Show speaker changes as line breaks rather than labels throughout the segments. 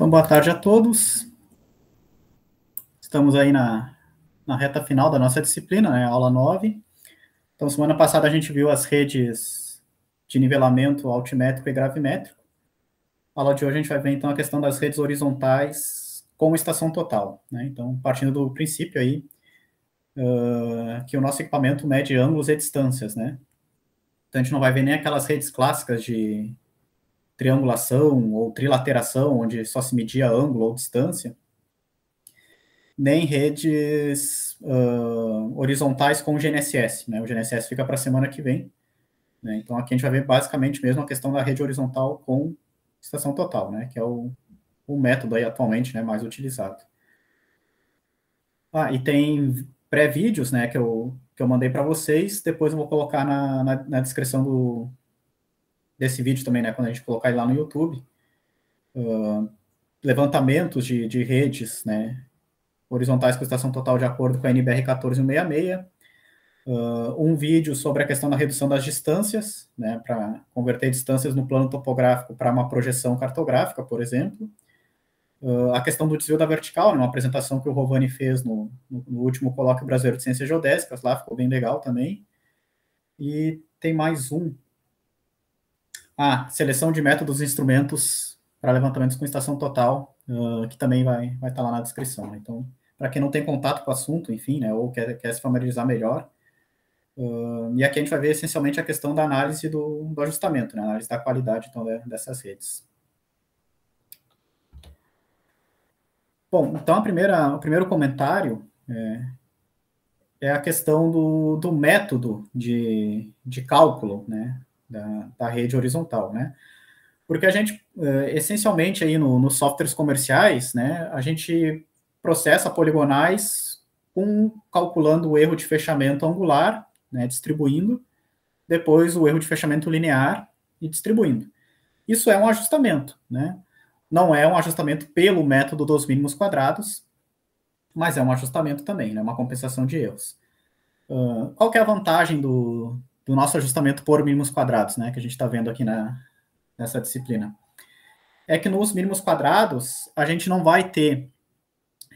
Então, boa tarde a todos. Estamos aí na reta final da nossa disciplina, né, aula 9. Então, semana passada a gente viu as redes de nivelamento altimétrico e gravimétrico. Na aula de hoje a gente vai ver, então, a questão das redes horizontais com estação total, né? Então, partindo do princípio aí que o nosso equipamento mede ângulos e distâncias, né? Então, a gente não vai ver nem aquelas redes clássicas de triangulação ou trilateração, onde só se media ângulo ou distância, nem redes horizontais com o GNSS, né? O GNSS fica para a semana que vem, né? Então, aqui a gente vai ver basicamente mesmo a questão da rede horizontal com estação total, né? Que é o método aí atualmente, né, mais utilizado. E tem pré-vídeos, né, que eu mandei para vocês, depois eu vou colocar na descrição desse vídeo também, né, quando a gente colocar ele lá no YouTube. Levantamentos de redes, né, horizontais com estação total de acordo com a NBR 14166, um vídeo sobre a questão da redução das distâncias, né, para converter distâncias no plano topográfico para uma projeção cartográfica, por exemplo. A questão do desvio da vertical, né, uma apresentação que o Rovani fez no último colóquio brasileiro de ciências geodésicas, lá ficou bem legal também. E tem mais um. Seleção de métodos e instrumentos para levantamentos com estação total, que também vai estar lá na descrição. Né? Então, para quem não tem contato com o assunto, enfim, né, ou quer se familiarizar melhor, e aqui a gente vai ver essencialmente a questão da análise do ajustamento, né, análise da qualidade então, dessas redes. Bom, então o primeiro comentário é a questão do método de cálculo, né, da rede horizontal, né? Porque a gente, essencialmente, aí nos softwares comerciais, né, a gente processa poligonais calculando o erro de fechamento angular, né, distribuindo, depois o erro de fechamento linear e distribuindo. Isso é um ajustamento, né? Não é um ajustamento pelo método dos mínimos quadrados, mas é um ajustamento também, né? Uma compensação de erros. Qual que é a vantagem do nosso ajustamento por mínimos quadrados, né? Que a gente está vendo aqui nessa disciplina. É que nos mínimos quadrados, a gente não vai ter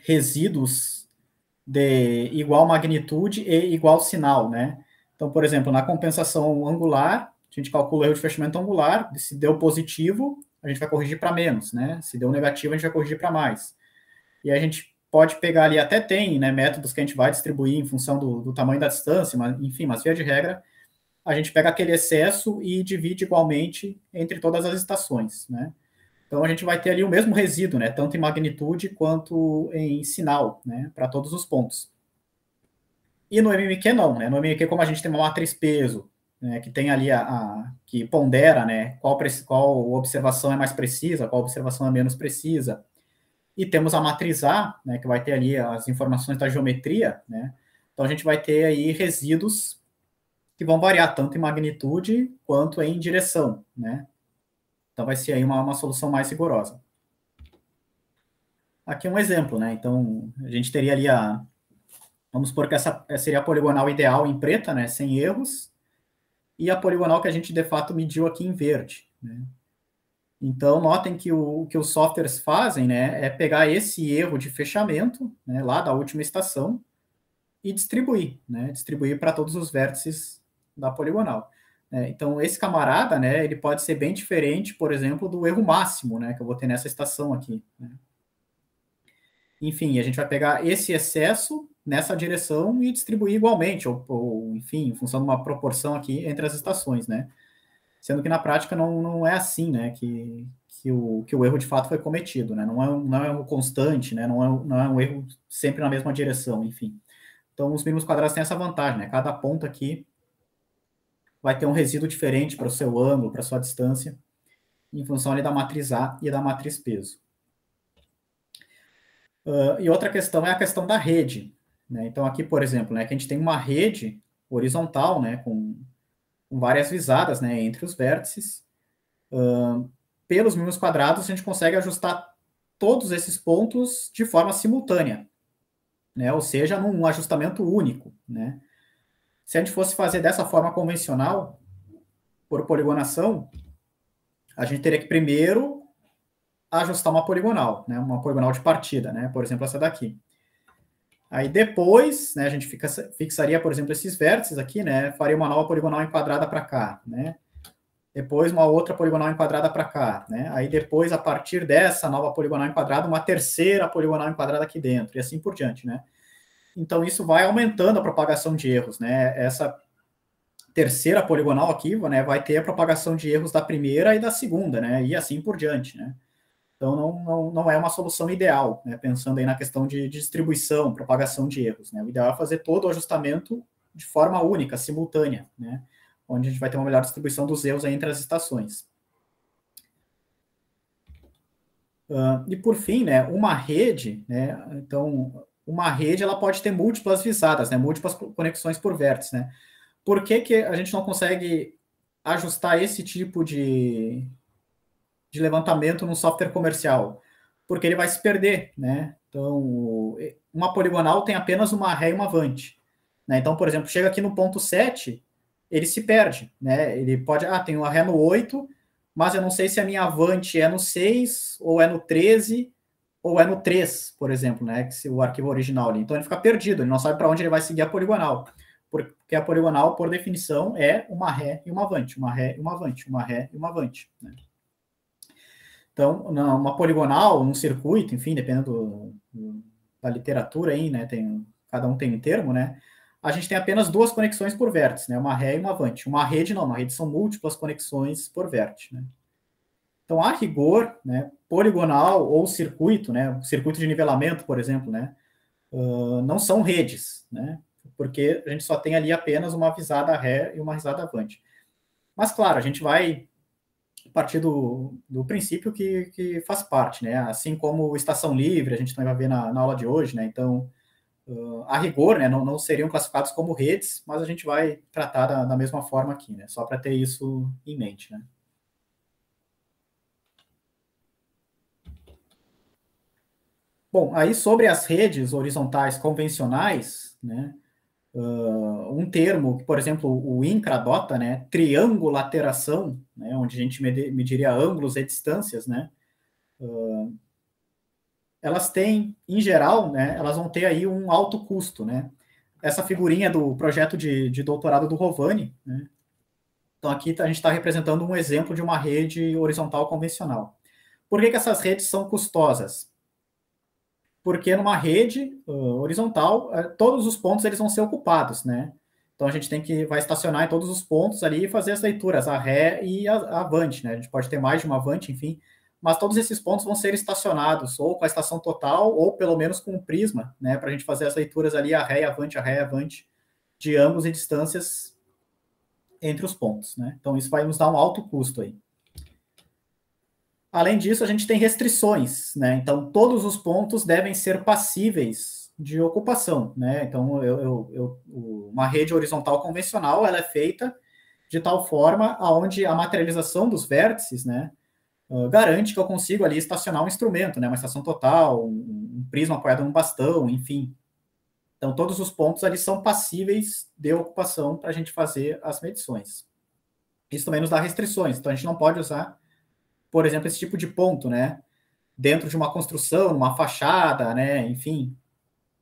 resíduos de igual magnitude e igual sinal, né? Então, por exemplo, na compensação angular, a gente calcula o erro de fechamento angular, se deu positivo, a gente vai corrigir para menos, né? Se deu negativo, a gente vai corrigir para mais. E a gente pode pegar ali, até tem, né, métodos que a gente vai distribuir em função do tamanho da distância, mas, enfim, mas via de regra, a gente pega aquele excesso e divide igualmente entre todas as estações, né? Então a gente vai ter ali o mesmo resíduo, né, tanto em magnitude quanto em sinal, né, para todos os pontos. E no MMQ não, né? No MMQ, como a gente tem uma matriz peso, né, que tem ali que pondera, né, qual observação é mais precisa, qual observação é menos precisa, e temos a matriz A, né, que vai ter ali as informações da geometria, né? Então a gente vai ter aí resíduos que vão variar tanto em magnitude quanto em direção, né? Então vai ser aí uma solução mais rigorosa. Aqui um exemplo, né? Então a gente teria ali vamos supor que essa seria a poligonal ideal em preta, né, sem erros, e a poligonal que a gente de fato mediu aqui em verde, né? Então, notem que o que os softwares fazem, né, é pegar esse erro de fechamento, né, lá da última estação, e distribuir, né, distribuir para todos os vértices da poligonal. Então, esse camarada, né, ele pode ser bem diferente, por exemplo, do erro máximo, né, que eu vou ter nessa estação aqui, né? Enfim, a gente vai pegar esse excesso nessa direção e distribuir igualmente, ou enfim, em função de uma proporção aqui entre as estações, né? Sendo que na prática não é assim, né, que o erro de fato foi cometido, né? Não é um erro constante, né? Não é um erro sempre na mesma direção, enfim. Então, os mínimos quadrados têm essa vantagem, né? Cada ponto aqui vai ter um resíduo diferente para o seu ângulo, para a sua distância, em função ali da matriz A e da matriz peso. E outra questão é a questão da rede, né? Então, aqui, por exemplo, né, que a gente tem uma rede horizontal, né, com várias visadas, né, entre os vértices. Pelos mínimos quadrados, a gente consegue ajustar todos esses pontos de forma simultânea, né? Ou seja, num ajustamento único, né? Se a gente fosse fazer dessa forma convencional, por poligonação, a gente teria que primeiro ajustar uma poligonal, né? Uma poligonal de partida, né? Por exemplo, essa daqui. Aí depois, né, a gente fixaria, por exemplo, esses vértices aqui, né? Faria uma nova poligonal enquadrada para cá, né? Depois uma outra poligonal enquadrada para cá, né? Aí depois, a partir dessa nova poligonal enquadrada, uma terceira poligonal enquadrada aqui dentro, e assim por diante, né? Então, isso vai aumentando a propagação de erros, né? Essa terceira poligonal aqui, né, vai ter a propagação de erros da primeira e da segunda, né? E assim por diante, né? Então, não é uma solução ideal, né? Pensando aí na questão de distribuição, propagação de erros, né? O ideal é fazer todo o ajustamento de forma única, simultânea, né? Onde a gente vai ter uma melhor distribuição dos erros entre as estações. E por fim, né, uma rede, né, então, uma rede ela pode ter múltiplas visadas, né, múltiplas conexões por vértice, né? Por que, que a gente não consegue ajustar esse tipo de levantamento no software comercial? Porque ele vai se perder, né? Então, uma poligonal tem apenas uma ré e uma avante, né? Então, por exemplo, chega aqui no ponto 7, ele se perde, né? Ele pode, tem uma ré no 8, mas eu não sei se a minha avante é no 6, ou é no 13, ou é no 3, por exemplo, né? Que o arquivo original ali. Então ele fica perdido, ele não sabe para onde ele vai seguir a poligonal. Porque a poligonal, por definição, é uma ré e uma avante, uma ré e uma avante, uma ré e uma avante, né? Então, uma poligonal, um circuito, enfim, dependendo da literatura aí, né? Cada um tem um termo, né? A gente tem apenas duas conexões por vértice, né? Uma ré e uma avante. Uma rede não, uma rede são múltiplas conexões por vértice, né? Então, a rigor, né, poligonal ou circuito, né, circuito de nivelamento, por exemplo, né, não são redes, né, porque a gente só tem ali apenas uma visada ré e uma visada avante. Mas, claro, a gente vai partir do princípio que faz parte, né, assim como estação livre, a gente também vai ver na aula de hoje, né, então, a rigor, né, não seriam classificados como redes, mas a gente vai tratar da mesma forma aqui, né, só para ter isso em mente, né. Bom, aí sobre as redes horizontais convencionais, né, um termo que, por exemplo, o INCRA adota, né, triangulateração, né, onde a gente mediria ângulos e distâncias, né, elas têm, em geral, né, elas vão ter aí um alto custo, né. Essa figurinha do projeto de doutorado do Rovani, né, então aqui a gente está representando um exemplo de uma rede horizontal convencional. Por que essas redes são custosas? Porque numa rede horizontal, todos os pontos eles vão ser ocupados, né? Então a gente vai estacionar em todos os pontos ali e fazer as leituras, a ré e a avante, né? A gente pode ter mais de uma avante, enfim, mas todos esses pontos vão ser estacionados, ou com a estação total, ou pelo menos com um prisma, né? Para a gente fazer as leituras ali, a ré e avante, de ângulos e distâncias entre os pontos, né? Então isso vai nos dar um alto custo aí. Além disso, a gente tem restrições, né? Então, todos os pontos devem ser passíveis de ocupação, né? Então, uma rede horizontal convencional, ela é feita de tal forma aonde a materialização dos vértices, né, garante que eu consigo ali estacionar um instrumento, né, uma estação total, um prisma apoiado num bastão, enfim. Então, todos os pontos ali são passíveis de ocupação para a gente fazer as medições. Isso também nos dá restrições, então a gente não pode usar, por exemplo, esse tipo de ponto, né, dentro de uma construção, uma fachada, né, enfim,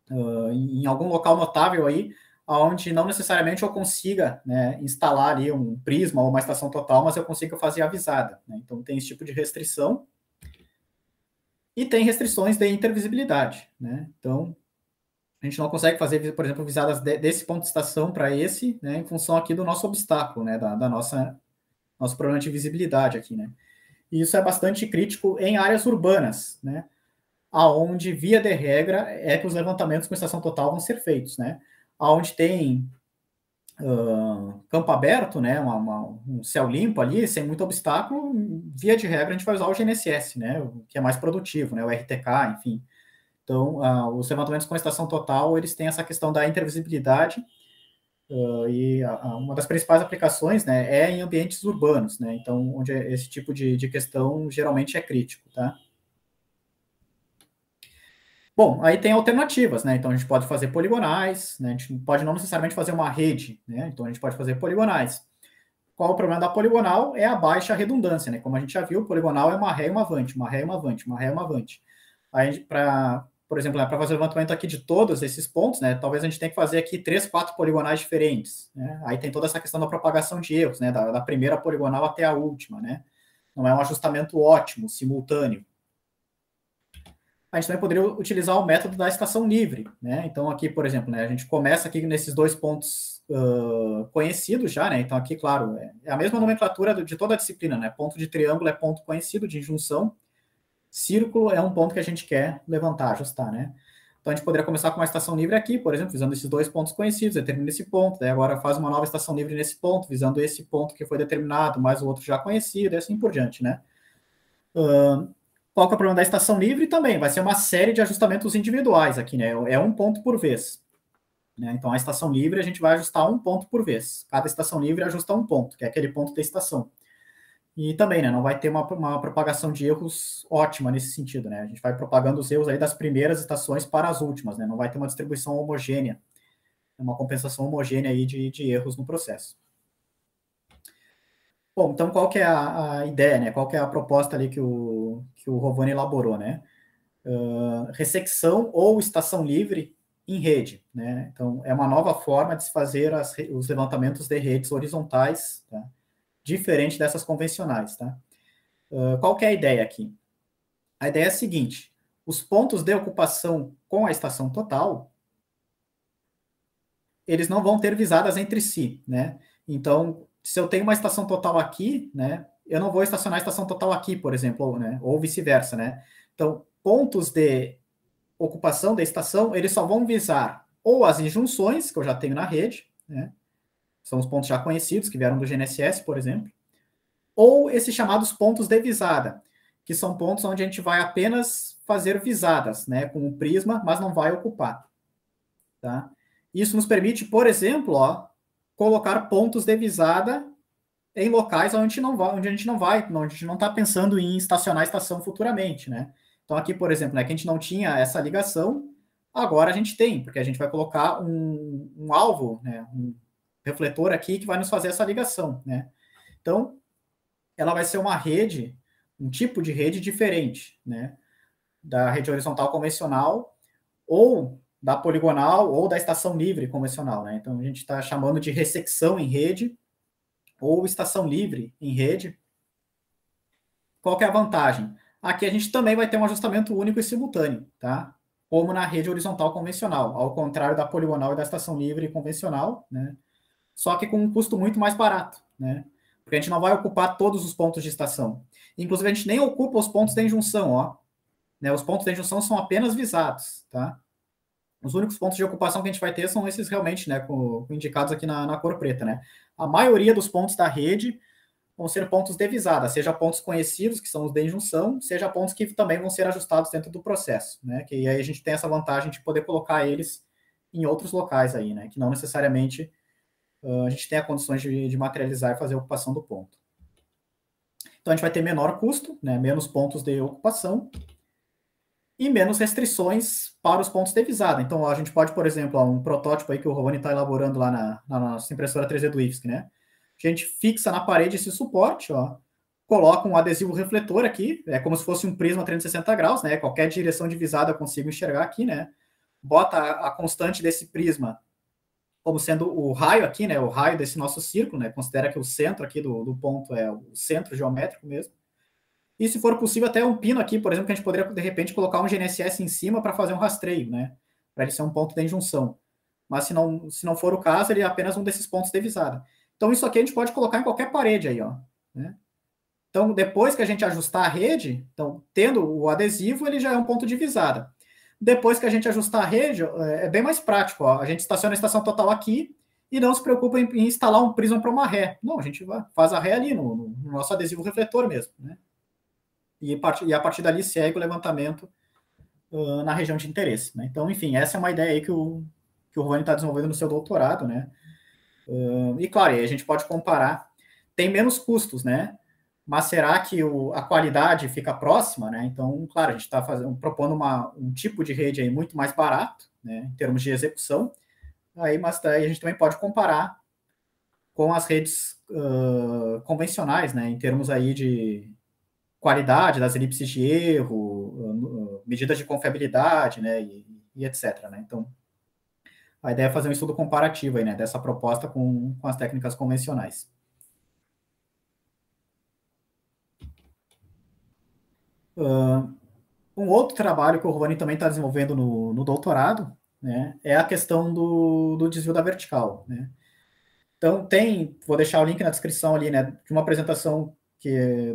em algum local notável aí, onde não necessariamente eu consiga, né, instalar ali um prisma ou uma estação total, mas eu consigo fazer a visada, né? Então tem esse tipo de restrição e tem restrições de intervisibilidade, né? Então a gente não consegue fazer, por exemplo, visadas desse ponto de estação para esse, né, em função aqui do nosso obstáculo, né, da nosso problema de visibilidade aqui, né? E isso é bastante crítico em áreas urbanas, né? Aonde, via de regra, é que os levantamentos com estação total vão ser feitos, né? Aonde tem campo aberto, né? Um céu limpo ali, sem muito obstáculo, via de regra a gente vai usar o GNSS, né? O que é mais produtivo, né? O RTK, enfim. Então, os levantamentos com estação total, eles têm essa questão da intervisibilidade, e uma das principais aplicações, né, é em ambientes urbanos, né? Então, onde esse tipo de questão geralmente é crítico, tá? Bom, aí tem alternativas, né? Então a gente pode fazer poligonais, né? A gente pode não necessariamente fazer uma rede, né? Então a gente pode fazer poligonais. Qual o problema da poligonal? É a baixa redundância, né? Como a gente já viu, poligonal é uma ré e uma avante, uma ré e uma avante, uma ré e uma avante. Aí, por exemplo, para fazer o levantamento aqui de todos esses pontos, né? Talvez a gente tenha que fazer aqui 3, 4 poligonais diferentes, né? Aí tem toda essa questão da propagação de erros, né? Da primeira poligonal até a última, né? Não é um ajustamento ótimo, simultâneo. A gente também poderia utilizar o método da estação livre, né? Então aqui, por exemplo, né, a gente começa aqui nesses dois pontos conhecidos já, né? Então aqui, claro, é a mesma nomenclatura de toda a disciplina, né? Ponto de triângulo é ponto conhecido de injunção, círculo é um ponto que a gente quer levantar, ajustar, né? Então a gente poderia começar com uma estação livre aqui, por exemplo, visando esses dois pontos conhecidos, determina esse ponto, daí agora faz uma nova estação livre nesse ponto, visando esse ponto que foi determinado, mais o outro já conhecido, e assim por diante, né? Qual que é o problema da estação livre? Também vai ser uma série de ajustamentos individuais aqui, né? É um ponto por vez. Né? Então, a estação livre, a gente vai ajustar um ponto por vez. Cada estação livre ajusta um ponto, que é aquele ponto da estação. E também, né, não vai ter uma propagação de erros ótima nesse sentido, né? A gente vai propagando os erros aí das primeiras estações para as últimas, né? Não vai ter uma distribuição homogênea, uma compensação homogênea aí de erros no processo. Bom, então qual que é a ideia, né? Qual que é a proposta ali que o Rovani elaborou, né? Ressecção ou estação livre em rede, né? Então, é uma nova forma de se fazer os levantamentos de redes horizontais, tá? Diferente dessas convencionais, tá? Qual que é a ideia aqui? A ideia é a seguinte: os pontos de ocupação com a estação total, eles não vão ter visadas entre si, né? Então, se eu tenho uma estação total aqui, né, eu não vou estacionar a estação total aqui, por exemplo, né, ou vice-versa, né? Então, pontos de ocupação da estação, eles só vão visar ou as injunções, que eu já tenho na rede, né? São os pontos já conhecidos, que vieram do GNSS, por exemplo, ou esses chamados pontos de visada, que são pontos onde a gente vai apenas fazer visadas, né, com o prisma, mas não vai ocupar. Tá? Isso nos permite, por exemplo, ó, colocar pontos de visada em locais onde a gente não vai, onde a gente não está pensando em estacionar a estação futuramente, né? Então aqui, por exemplo, né, que a gente não tinha essa ligação, agora a gente tem, porque a gente vai colocar um alvo, né, um refletor aqui que vai nos fazer essa ligação, né? Então, ela vai ser uma rede, um tipo de rede diferente, né? Da rede horizontal convencional ou da poligonal ou da estação livre convencional, né? Então a gente está chamando de ressecção em rede ou estação livre em rede. Qual que é a vantagem? Aqui a gente também vai ter um ajustamento único e simultâneo, tá? Como na rede horizontal convencional, ao contrário da poligonal e da estação livre convencional, né? Só que com um custo muito mais barato, né? Porque a gente não vai ocupar todos os pontos de estação. Inclusive, a gente nem ocupa os pontos de injunção, ó. Né? Os pontos de injunção são apenas visados, tá? Os únicos pontos de ocupação que a gente vai ter são esses realmente, né? Indicados aqui na cor preta, né? A maioria dos pontos da rede vão ser pontos de visada, seja pontos conhecidos, que são os de injunção, seja pontos que também vão ser ajustados dentro do processo, né? Que aí a gente tem essa vantagem de poder colocar eles em outros locais aí, né? Que não necessariamente a gente tem a condições de materializar e fazer a ocupação do ponto. Então a gente vai ter menor custo, né? Menos pontos de ocupação e menos restrições para os pontos de visada. Então a gente pode, por exemplo, um protótipo aí que o Rovani está elaborando lá na nossa impressora 3D do IFSC, né? A gente fixa na parede esse suporte, ó, coloca um adesivo refletor aqui, é como se fosse um prisma 360 graus, né? Qualquer direção de visada eu consigo enxergar aqui, né? Bota a constante desse prisma como sendo o raio aqui, né? O raio desse nosso círculo, né? Considera que o centro aqui do ponto é o centro geométrico mesmo. E se for possível, até um pino aqui, por exemplo, que a gente poderia, de repente, colocar um GNSS em cima para fazer um rastreio, né? Para ele ser um ponto de injunção. Mas se não for o caso, ele é apenas um desses pontos de visada. Então, isso aqui a gente pode colocar em qualquer parede aí, ó. Né? Então, depois que a gente ajustar a rede, então, tendo o adesivo, ele já é um ponto de visada. Depois que a gente ajustar a rede, é bem mais prático. Ó. A gente estaciona a estação total aqui e não se preocupa em instalar um prisma para uma ré. Não, a gente faz a ré ali no nosso adesivo refletor mesmo. Né? E a partir dali segue o levantamento na região de interesse. Né? Então, enfim, essa é uma ideia aí que o Rony está desenvolvendo no seu doutorado. Né? E, claro, aí a gente pode comparar. Tem menos custos, né? Mas será que a qualidade fica próxima, né? Então, claro, a gente está propondo um tipo de rede aí muito mais barato, né, em termos de execução, mas daí a gente também pode comparar com as redes convencionais, né, em termos aí de qualidade das elipses de erro, medidas de confiabilidade, né, e etc. Né? Então, a ideia é fazer um estudo comparativo aí, né, dessa proposta com as técnicas convencionais. Um outro trabalho que o Rovani também está desenvolvendo no doutorado, né, é a questão do desvio da vertical, né. Então, vou deixar o link na descrição ali, né, de uma apresentação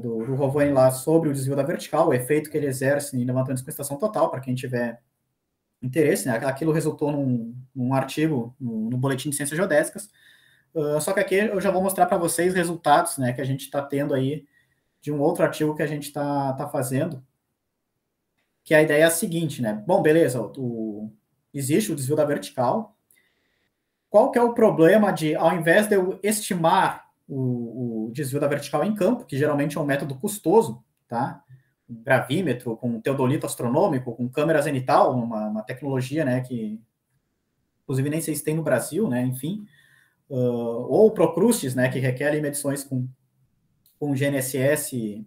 do Rovani lá sobre o desvio da vertical, o efeito que ele exerce em levantamentos com estação total, para quem tiver interesse, né, aquilo resultou num artigo no Boletim de Ciências Geodésicas, só que aqui eu já vou mostrar para vocês resultados, né, que a gente está tendo aí de um outro artigo que a gente está fazendo, que a ideia é a seguinte, né, bom, beleza, existe o desvio da vertical. Qual que é o problema de, ao invés de eu estimar o desvio da vertical em campo, que geralmente é um método custoso, tá? Um gravímetro com teodolito astronômico, com câmera zenital, uma tecnologia, né, que inclusive nem sei se tem no Brasil, né, enfim, ou o Procrustes, né, que requer medições com GNSS,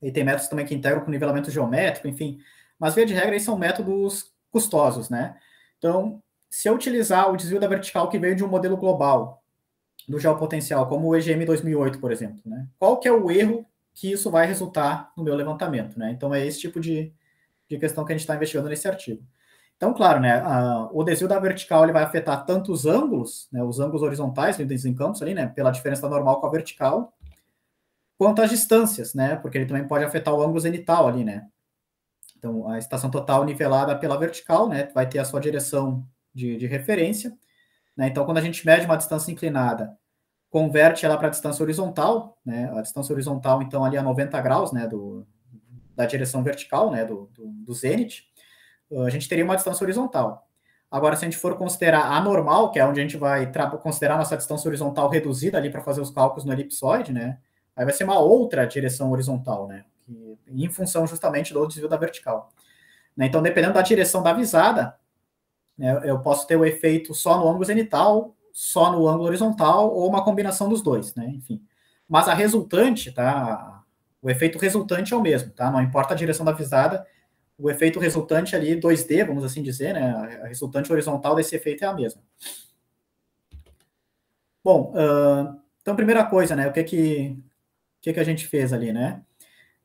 e tem métodos também que integram com nivelamento geométrico, enfim, mas via de regra, eles são métodos custosos, né? Então, se eu utilizar o desvio da vertical que veio de um modelo global do geopotencial, como o EGM 2008, por exemplo, né? Qual que é o erro que isso vai resultar no meu levantamento, né? Então, é esse tipo de questão que a gente está investigando nesse artigo. Então, claro, né, o desvio da vertical ele vai afetar tanto os ângulos, né, os ângulos horizontais lidos em campos ali, né, pela diferença da normal com a vertical, quanto as distâncias, né, porque ele também pode afetar o ângulo zenital ali, né. Então, a estação total nivelada pela vertical, né, vai ter a sua direção de referência, né, então quando a gente mede uma distância inclinada, converte ela para a distância horizontal, né, a distância horizontal, então, ali a 90 graus, né, da direção vertical, né, do zênite, a gente teria uma distância horizontal. Agora, se a gente for considerar a normal, que é onde a gente vai considerar nossa distância horizontal reduzida ali para fazer os cálculos no elipsoide, né, aí vai ser uma outra direção horizontal, né, em função justamente do desvio da vertical. Né, então, dependendo da direção da visada, né, eu posso ter o efeito só no ângulo zenital, só no ângulo horizontal, ou uma combinação dos dois, né, enfim. Mas a resultante, tá, o efeito resultante é o mesmo, tá, não importa a direção da visada, o efeito resultante ali, 2D, vamos assim dizer, né, a resultante horizontal desse efeito é a mesma. Bom, então, primeira coisa, né, o que a gente fez ali, né?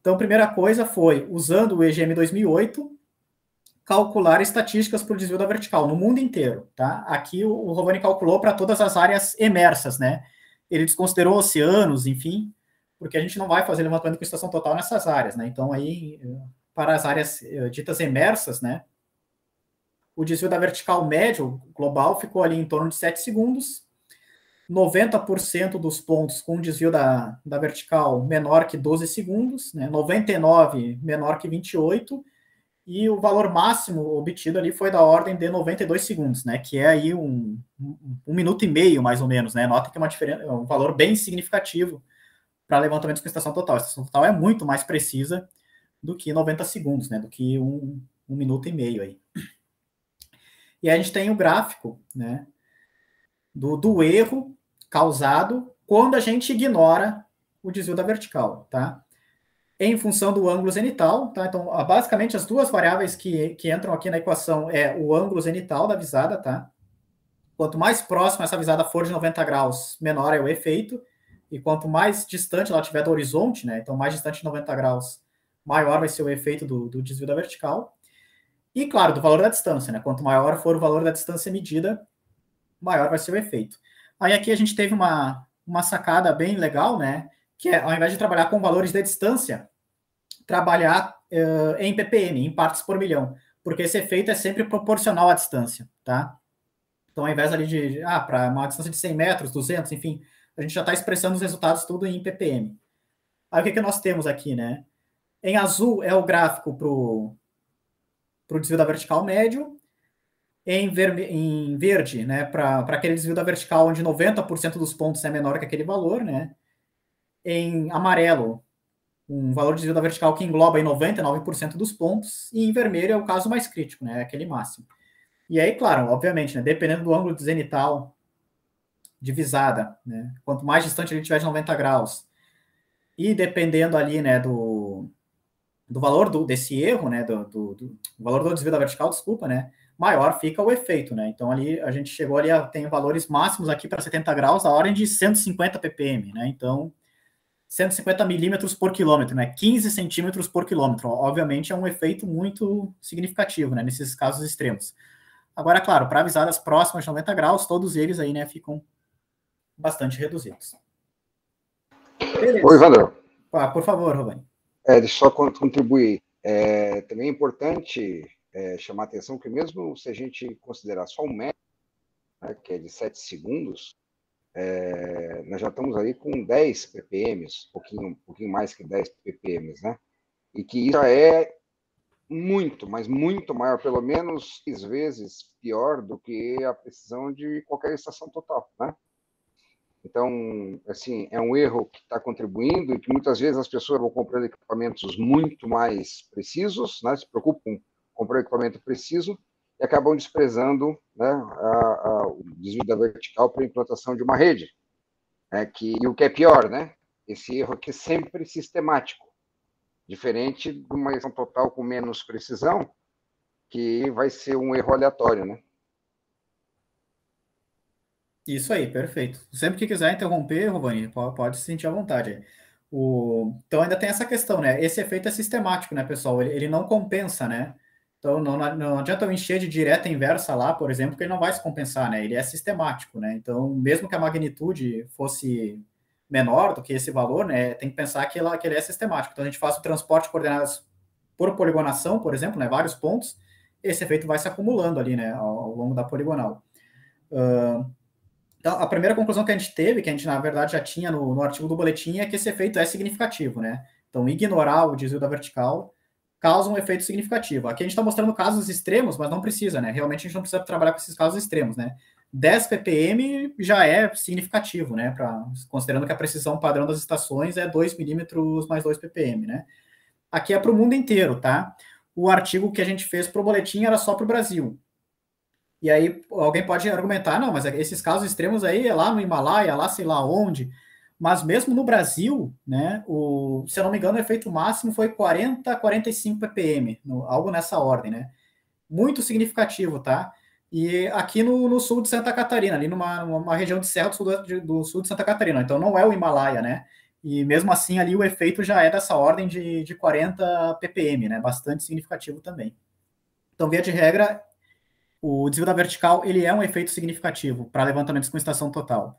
Então, a primeira coisa foi, usando o EGM 2008, calcular estatísticas para o desvio da vertical, no mundo inteiro, tá? Aqui o Rovani calculou para todas as áreas emersas, né? Ele desconsiderou oceanos, enfim, porque a gente não vai fazer levantamento com estação total nessas áreas, né? Então, aí, para as áreas ditas emersas, né? O desvio da vertical médio global ficou ali em torno de 7 segundos, 90% dos pontos com desvio da vertical menor que 12 segundos, né? 99 menor que 28, e o valor máximo obtido ali foi da ordem de 92 segundos, né? Que é aí um minuto e meio, mais ou menos, né? Nota que é um valor bem significativo para levantamentos com estação total. A estação total é muito mais precisa do que 90 segundos, né? Do que um minuto e meio aí. E aí a gente tem o gráfico, né? Do erro causado quando a gente ignora o desvio da vertical, tá? Em função do ângulo zenital, tá? Então, basicamente, as duas variáveis que entram aqui na equação é o ângulo zenital da visada, tá? Quanto mais próxima essa visada for de 90 graus, menor é o efeito, e quanto mais distante ela estiver do horizonte, né? Então, mais distante de 90 graus, maior vai ser o efeito do desvio da vertical. E, claro, do valor da distância, né? Quanto maior for o valor da distância medida, maior vai ser o efeito. Aí aqui a gente teve uma sacada bem legal, né? Que é, ao invés de trabalhar com valores de distância, trabalhar em ppm, em partes por milhão, porque esse efeito é sempre proporcional à distância, tá? Então, ao invés ali para uma distância de 100 metros, 200, enfim, a gente já está expressando os resultados tudo em ppm. Aí, o que nós temos aqui, né? Em azul é o gráfico para o desvio da vertical médio, em verde, né, para aquele desvio da vertical onde 90% dos pontos é menor que aquele valor, né? Em amarelo, um valor de desvio da vertical que engloba aí 99% dos pontos, e em vermelho é o caso mais crítico, né, aquele máximo. E aí, claro, obviamente, né, dependendo do ângulo zenital de visada, né? Quanto mais distante ele estiver de 90 graus. E dependendo ali, né, do valor desse erro, né, do valor do desvio da vertical, desculpa, né, maior fica o efeito, né? Então ali a gente chegou ali tem valores máximos aqui para 70 graus da ordem de 150 ppm, né? Então 150 milímetros por quilômetro, né? 15 centímetros por quilômetro. Obviamente é um efeito muito significativo, né, nesses casos extremos. Agora, claro, para visadas próximas de 90 graus, todos eles aí, né, ficam bastante reduzidos. Beleza.
Oi, Vander.
Por favor, Rovani.
Deixa eu só contribuir. Também é importante chamar a atenção que mesmo se a gente considerar só um metro, né, que é de 7 segundos, nós já estamos aí com 10 ppm, um pouquinho mais que 10 ppm, né? E que isso já é muito, mas muito maior, pelo menos 6 vezes pior do que a precisão de qualquer estação total, né? Então, assim, é um erro que está contribuindo e que muitas vezes as pessoas vão comprando equipamentos muito mais precisos, né? Se preocupam com comprar um equipamento preciso e acabam desprezando, né, o desvio da vertical para a implantação de uma rede. E o que é pior, né? Esse erro aqui é sempre sistemático, diferente de uma estação total com menos precisão, que vai ser um erro aleatório, né?
Isso aí, perfeito. Sempre que quiser interromper, Rovani, pode se sentir à vontade. Então ainda tem essa questão, né? Esse efeito é sistemático, né, pessoal? Ele não compensa, né? Então não adianta eu encher de direta inversa lá, por exemplo, que ele não vai se compensar, né? Ele é sistemático, né? Então, mesmo que a magnitude fosse menor do que esse valor, né, tem que pensar que ele é sistemático. Então a gente faz o transporte de coordenadas por poligonação, por exemplo, né, vários pontos, esse efeito vai se acumulando ali, né, ao longo da poligonal. Então, a primeira conclusão que a gente teve, que a gente, na verdade, já tinha no artigo do boletim, é que esse efeito é significativo, né? Então, ignorar o desvio da vertical causa um efeito significativo. Aqui a gente está mostrando casos extremos, mas não precisa, né? Realmente a gente não precisa trabalhar com esses casos extremos, né? 10 ppm já é significativo, né? Considerando que a precisão padrão das estações é 2 milímetros mais 2 ppm, né? Aqui é para o mundo inteiro, tá? O artigo que a gente fez para o boletim era só para o Brasil. E aí alguém pode argumentar, não, mas esses casos extremos aí é lá no Himalaia, lá sei lá onde. Mas mesmo no Brasil, né, se eu não me engano, o efeito máximo foi 40, 45 ppm, algo nessa ordem, né? Muito significativo, tá? E aqui no sul de Santa Catarina, ali numa região de serra do sul de Santa Catarina. Então não é o Himalaia, né? E mesmo assim ali o efeito já é dessa ordem de 40 ppm, né? Bastante significativo também. Então, via de regra, o desvio da vertical ele é um efeito significativo para levantamentos com estação total,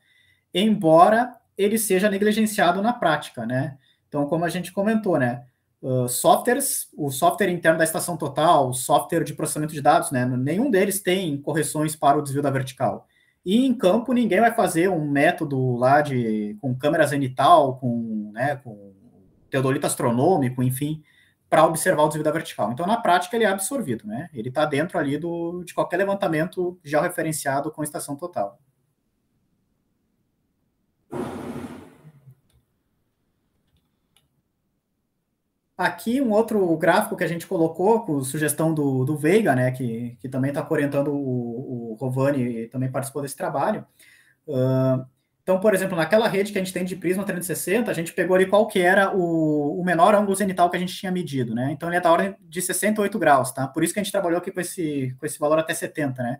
embora ele seja negligenciado na prática, né? Então, como a gente comentou, né? O software interno da estação total, o software de processamento de dados, né? Nenhum deles tem correções para o desvio da vertical. E em campo ninguém vai fazer um método lá com câmera zenital, com teodolito astronômico, enfim, para observar o desvio da vertical. Então, na prática, ele é absorvido, né? Ele está dentro ali de qualquer levantamento georreferenciado com estação total. Aqui um outro gráfico que a gente colocou, com sugestão do Veiga, né, que também está orientando o Rovani e também participou desse trabalho. Então, por exemplo, naquela rede que a gente tem de prisma 360, a gente pegou ali qual que era o menor ângulo zenital que a gente tinha medido, né? Então, ele é da ordem de 68 graus, tá? Por isso que a gente trabalhou aqui com esse valor até 70, né?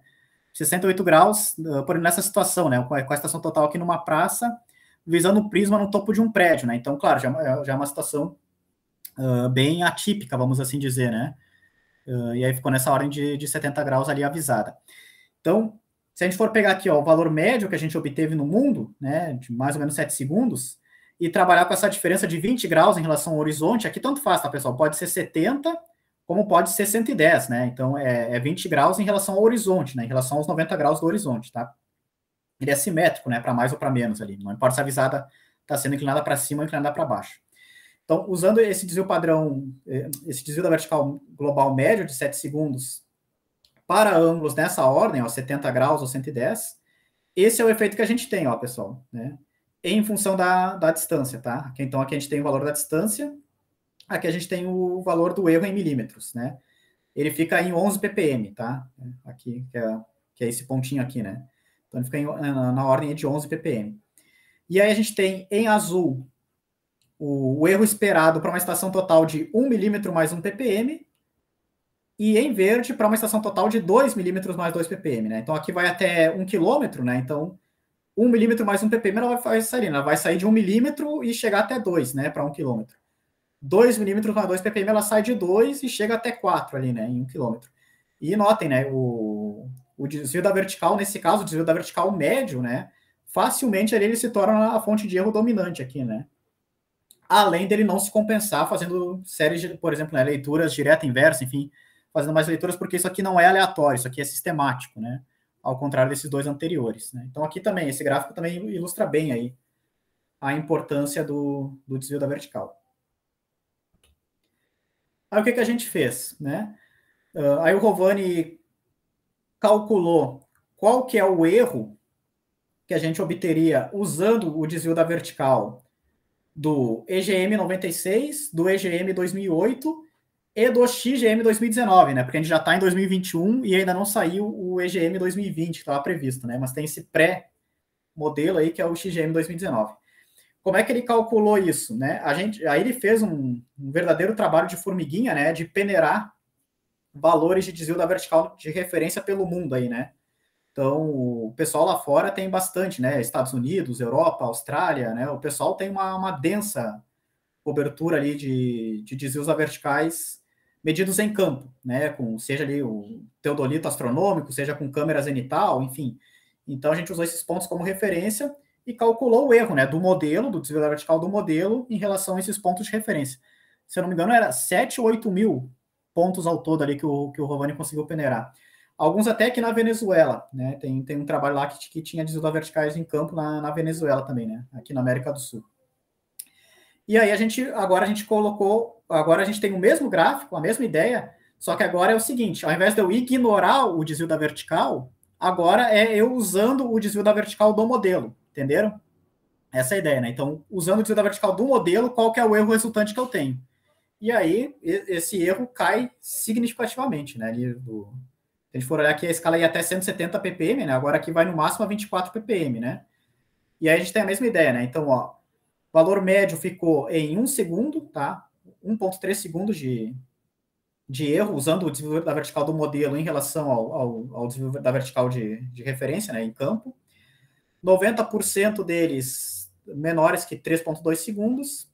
68 graus, nessa situação, né? Com a estação total aqui numa praça, visando o prisma no topo de um prédio, né? Então, claro, já é uma situação bem atípica, vamos assim dizer, né? E aí ficou nessa ordem de 70 graus ali avisada. Então, se a gente for pegar aqui ó, o valor médio que a gente obteve no mundo, né, de mais ou menos 7 segundos, e trabalhar com essa diferença de 20 graus em relação ao horizonte, aqui tanto faz, tá, pessoal? Pode ser 70, como pode ser 110, né? Então, é 20 graus em relação ao horizonte, né? Em relação aos 90 graus do horizonte, tá? Ele é simétrico, né? Para mais ou para menos ali. Não importa se a visada está sendo inclinada para cima ou inclinada para baixo. Então, usando esse desvio padrão, esse desvio da vertical global médio de 7 segundos para ângulos nessa ordem, ó, 70 graus ou 110, esse é o efeito que a gente tem, ó, pessoal, né? Em função da distância, tá? Então, aqui a gente tem o valor da distância, aqui a gente tem o valor do erro em milímetros, né? Ele fica em 11 ppm, tá? Aqui, que é esse pontinho aqui, né? Então, ele fica na ordem de 11 ppm. E aí a gente tem, em azul, o erro esperado para uma estação total de 1 milímetro mais 1 ppm, e em verde para uma estação total de 2 milímetros mais 2 ppm, né? Então, aqui vai até 1 quilômetro, né? Então, 1 milímetro mais 1 ppm, ela vai sair de 1 milímetro e chegar até 2, né? Para 1 quilômetro. 2 milímetros mais 2 ppm, ela sai de 2 e chega até 4 ali, né? Em 1 quilômetro. E notem, né? O desvio da vertical, nesse caso, o desvio da vertical médio, né? Facilmente ali ele se torna a fonte de erro dominante aqui, né? Além dele não se compensar fazendo séries de, por exemplo, né, leituras direta, inversa, enfim, fazendo mais leituras, porque isso aqui não é aleatório, isso aqui é sistemático, né? Ao contrário desses dois anteriores, né? Então aqui também, esse gráfico também ilustra bem aí a importância do desvio da vertical. Aí o que a gente fez, né? Aí o Rovani calculou qual que é o erro que a gente obteria usando o desvio da vertical do EGM 96, do EGM 2008 e do XGM 2019, né? Porque a gente já está em 2021 e ainda não saiu o EGM 2020, que estava previsto, né? Mas tem esse pré-modelo aí que é o XGM 2019. Como é que ele calculou isso, né? Aí ele fez um verdadeiro trabalho de formiguinha, né? De peneirar valores de desvio da vertical de referência pelo mundo aí, né? Então, o pessoal lá fora tem bastante, né? Estados Unidos, Europa, Austrália, né? O pessoal tem uma densa cobertura ali de desvios verticais medidos em campo, né? Com, seja ali o teodolito astronômico, seja com câmera zenital, enfim. Então, a gente usou esses pontos como referência e calculou o erro, né? Do modelo, do desvio vertical do modelo em relação a esses pontos de referência. Se eu não me engano, era 7 ou 8 mil pontos ao todo ali que o Rovani conseguiu peneirar. Alguns até aqui na Venezuela, né? Tem um trabalho lá que tinha desvio verticais em campo na Venezuela também, né? Aqui na América do Sul. E aí agora a gente tem o mesmo gráfico, a mesma ideia, só que agora é o seguinte, ao invés de eu ignorar o desvio da vertical, agora é eu usando o desvio da vertical do modelo, entenderam? Essa é a ideia, né? Então, usando o desvio da vertical do modelo, qual que é o erro resultante que eu tenho? E aí, esse erro cai significativamente, né? Se a gente for olhar aqui, a escala ia até 170 ppm, né? Agora aqui vai no máximo a 24 ppm, né? E aí a gente tem a mesma ideia, né? Então, ó, o valor médio ficou em 1 segundo, tá? 1,3 segundos de erro, usando o desvio da vertical do modelo em relação ao desvio da vertical de referência, né, em campo. 90% deles menores que 3,2 segundos,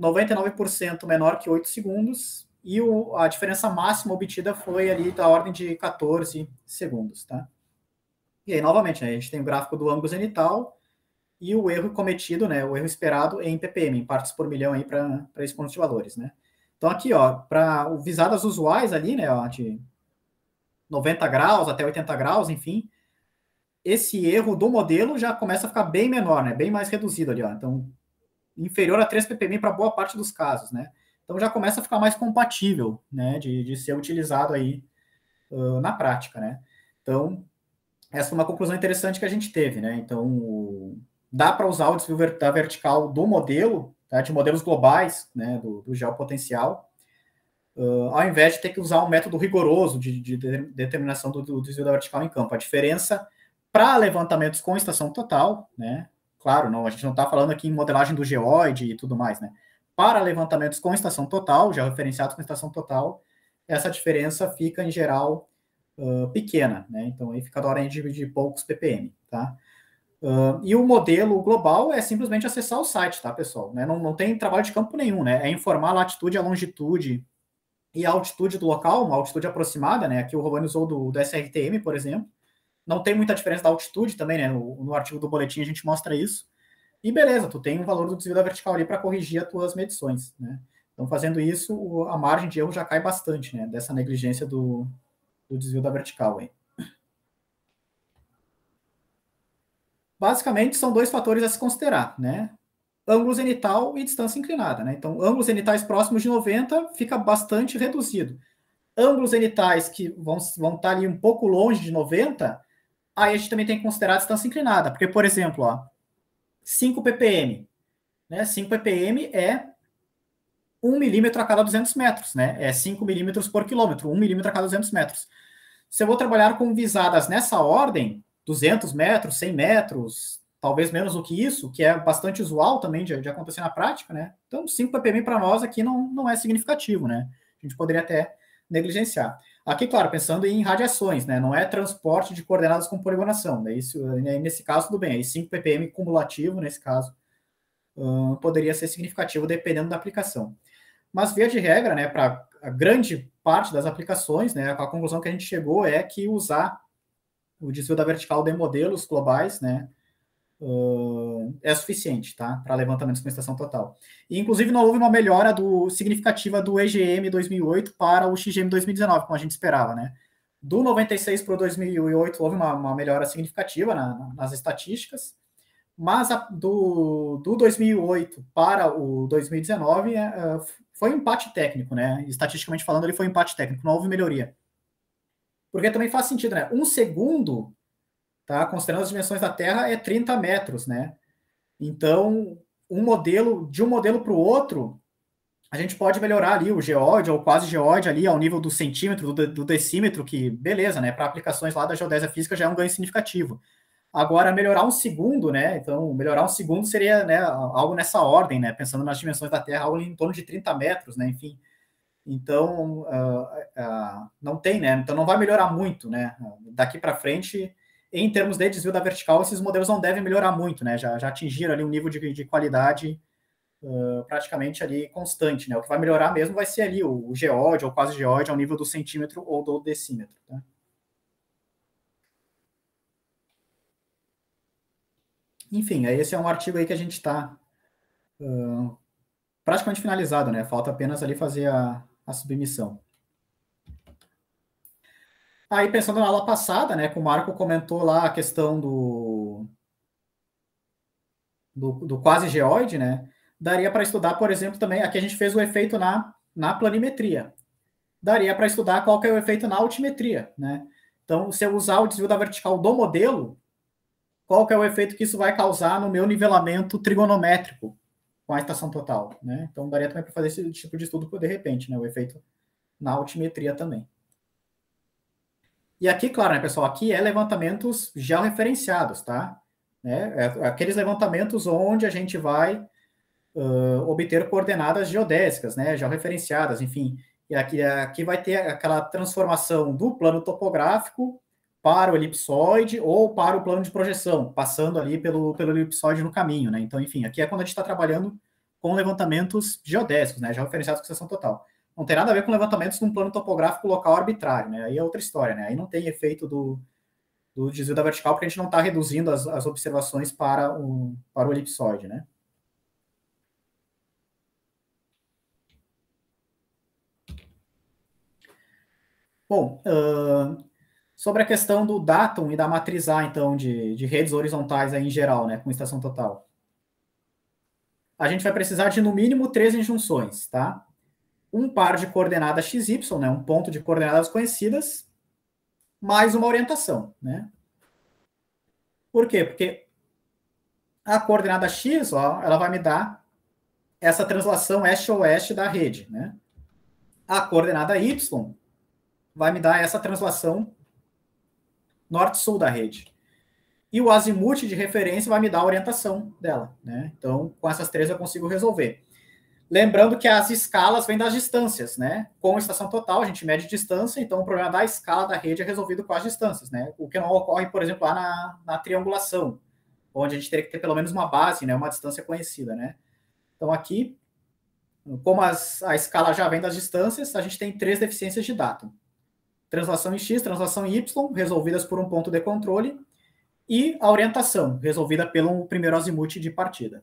99% menor que 8 segundos, e a diferença máxima obtida foi ali da ordem de 14 segundos, tá? E aí, novamente, né, a gente tem o gráfico do ângulo zenital, e o erro cometido, né, o erro esperado em ppm, em partes por milhão aí para esse conjunto de valores, né? Então aqui, ó, para visadas usuais ali, né, ó, de 90 graus até 80 graus, enfim, esse erro do modelo já começa a ficar bem menor, né, bem mais reduzido ali, ó. Então, inferior a 3 ppm para boa parte dos casos, né? Então já começa a ficar mais compatível, né, de ser utilizado aí na prática, né? Então, essa foi uma conclusão interessante que a gente teve, né? Então, dá para usar o desvio da vertical do modelo, tá? De modelos globais, né? Do geopotencial, ao invés de ter que usar um método rigoroso de determinação do desvio da vertical em campo. A diferença para levantamentos com estação total, né? Claro, não, a gente não está falando aqui em modelagem do geóide e tudo mais, né? Para levantamentos com estação total, já referenciados com estação total, essa diferença fica, em geral, pequena, né? Então, aí fica da ordem de poucos ppm, tá? E o modelo global é simplesmente acessar o site, tá, pessoal? Né? Não tem trabalho de campo nenhum, né? É informar a latitude, a longitude e a altitude do local, uma altitude aproximada, né? Aqui o Rovani usou do SRTM, por exemplo. Não tem muita diferença da altitude também, né? No artigo do boletim a gente mostra isso. E beleza, tu tem o valor do desvio da vertical ali para corrigir as tuas medições, né? Então, fazendo isso, a margem de erro já cai bastante, né? Dessa negligência do desvio da vertical aí. Basicamente, são dois fatores a se considerar, né? Ângulo zenital e distância inclinada, né? Então, ângulos zenitais próximos de 90 fica bastante reduzido. Ângulos zenitais que vão estar ali um pouco longe de 90, aí a gente também tem que considerar a distância inclinada, porque, por exemplo, ó, 5 ppm, né? 5 ppm é 1 milímetro a cada 200 metros, né? É 5 milímetros por quilômetro, 1 milímetro a cada 200 metros. Se eu vou trabalhar com visadas nessa ordem, 200 metros, 100 metros, talvez menos do que isso, que é bastante usual também de acontecer na prática, né? Então, 5 ppm para nós aqui não é significativo, né? A gente poderia até negligenciar. Aqui, claro, pensando em radiações, né? Não é transporte de coordenadas com poligonação. Né? Isso, nesse caso, tudo bem. Aí 5 ppm cumulativo, nesse caso, poderia ser significativo dependendo da aplicação. Mas, via de regra, né, para a grande parte das aplicações, né, a conclusão que a gente chegou é que usar o desvio da vertical de modelos globais, né, é suficiente, tá, para levantamentos com estação total. E, inclusive, não houve uma melhora significativa do EGM 2008 para o XGM 2019, como a gente esperava, né. Do 96 para o 2008 houve uma melhora significativa nas estatísticas, mas do 2008 para o 2019 foi um empate técnico, né? Estatisticamente falando, ele foi um empate técnico, não houve melhoria. Porque também faz sentido, né? 1 segundo, tá? Considerando as dimensões da Terra, é 30 metros, né? Então, de um modelo para o outro, a gente pode melhorar ali o geóide ou quase geóide ali ao nível do centímetro, do decímetro, que beleza, né? Para aplicações lá da geodésia física já é um ganho significativo. Agora, melhorar 1 segundo, né? Então, melhorar 1 segundo seria, né, algo nessa ordem, né? Pensando nas dimensões da Terra, algo em torno de 30 metros, né? Enfim. Então, não tem, né? Então, não vai melhorar muito, né? Daqui para frente, em termos de desvio da vertical, esses modelos não devem melhorar muito, né? Já atingiram ali um nível de qualidade praticamente ali constante, né? O que vai melhorar mesmo vai ser ali o geóide ou quase geóide ao nível do centímetro ou do decímetro, tá? Enfim, esse é um artigo aí que a gente está praticamente finalizado, né? Falta apenas ali fazer a submissão. Aí, pensando na aula passada, né, que o Marco comentou lá a questão do quase geóide, né? Daria para estudar, por exemplo, também, aqui a gente fez o efeito na planimetria. Daria para estudar qual que é o efeito na altimetria, né? Então, se eu usar o desvio da vertical do modelo, qual que é o efeito que isso vai causar no meu nivelamento trigonométrico com a estação total, né? Então, daria também para fazer esse tipo de estudo, de repente, né? O efeito na altimetria também. E aqui, claro, né, pessoal, aqui é levantamentos georreferenciados, tá? Aqueles levantamentos onde a gente vai obter coordenadas geodésicas, né? Georreferenciadas, enfim. E aqui vai ter aquela transformação do plano topográfico para o elipsoide ou para o plano de projeção, passando ali pelo elipsoide no caminho, né? Então, enfim, aqui é quando a gente está trabalhando com levantamentos geodésicos, né? Georreferenciados com seção total. Não tem nada a ver com levantamentos num plano topográfico local arbitrário, né? Aí é outra história, né? Aí não tem efeito do desvio da vertical, porque a gente não está reduzindo as observações para o elipsoide, né? Bom, sobre a questão do datum e da matriz A, então, de redes horizontais aí em geral, né, com estação total. A gente vai precisar de, no mínimo, 3 injunções, tá? Um par de coordenadas XY, né, um ponto de coordenadas conhecidas, mais uma orientação, né? Por quê? Porque a coordenada X, ó, ela vai me dar essa translação este-oeste da rede, né? A coordenada Y vai me dar essa translação norte-sul da rede. E o azimuth de referência vai me dar a orientação dela, né? Então, com essas 3 eu consigo resolver. Lembrando que as escalas vêm das distâncias, né? Com estação total, a gente mede distância, então o problema da escala da rede é resolvido com as distâncias, né? O que não ocorre, por exemplo, lá na triangulação, onde a gente teria que ter pelo menos uma base, né? Uma distância conhecida, né? Então, aqui, como a escala já vem das distâncias, a gente tem 3 deficiências de datum. Translação em X, translação em Y, resolvidas por um ponto de controle, e a orientação, resolvida pelo primeiro azimuth de partida.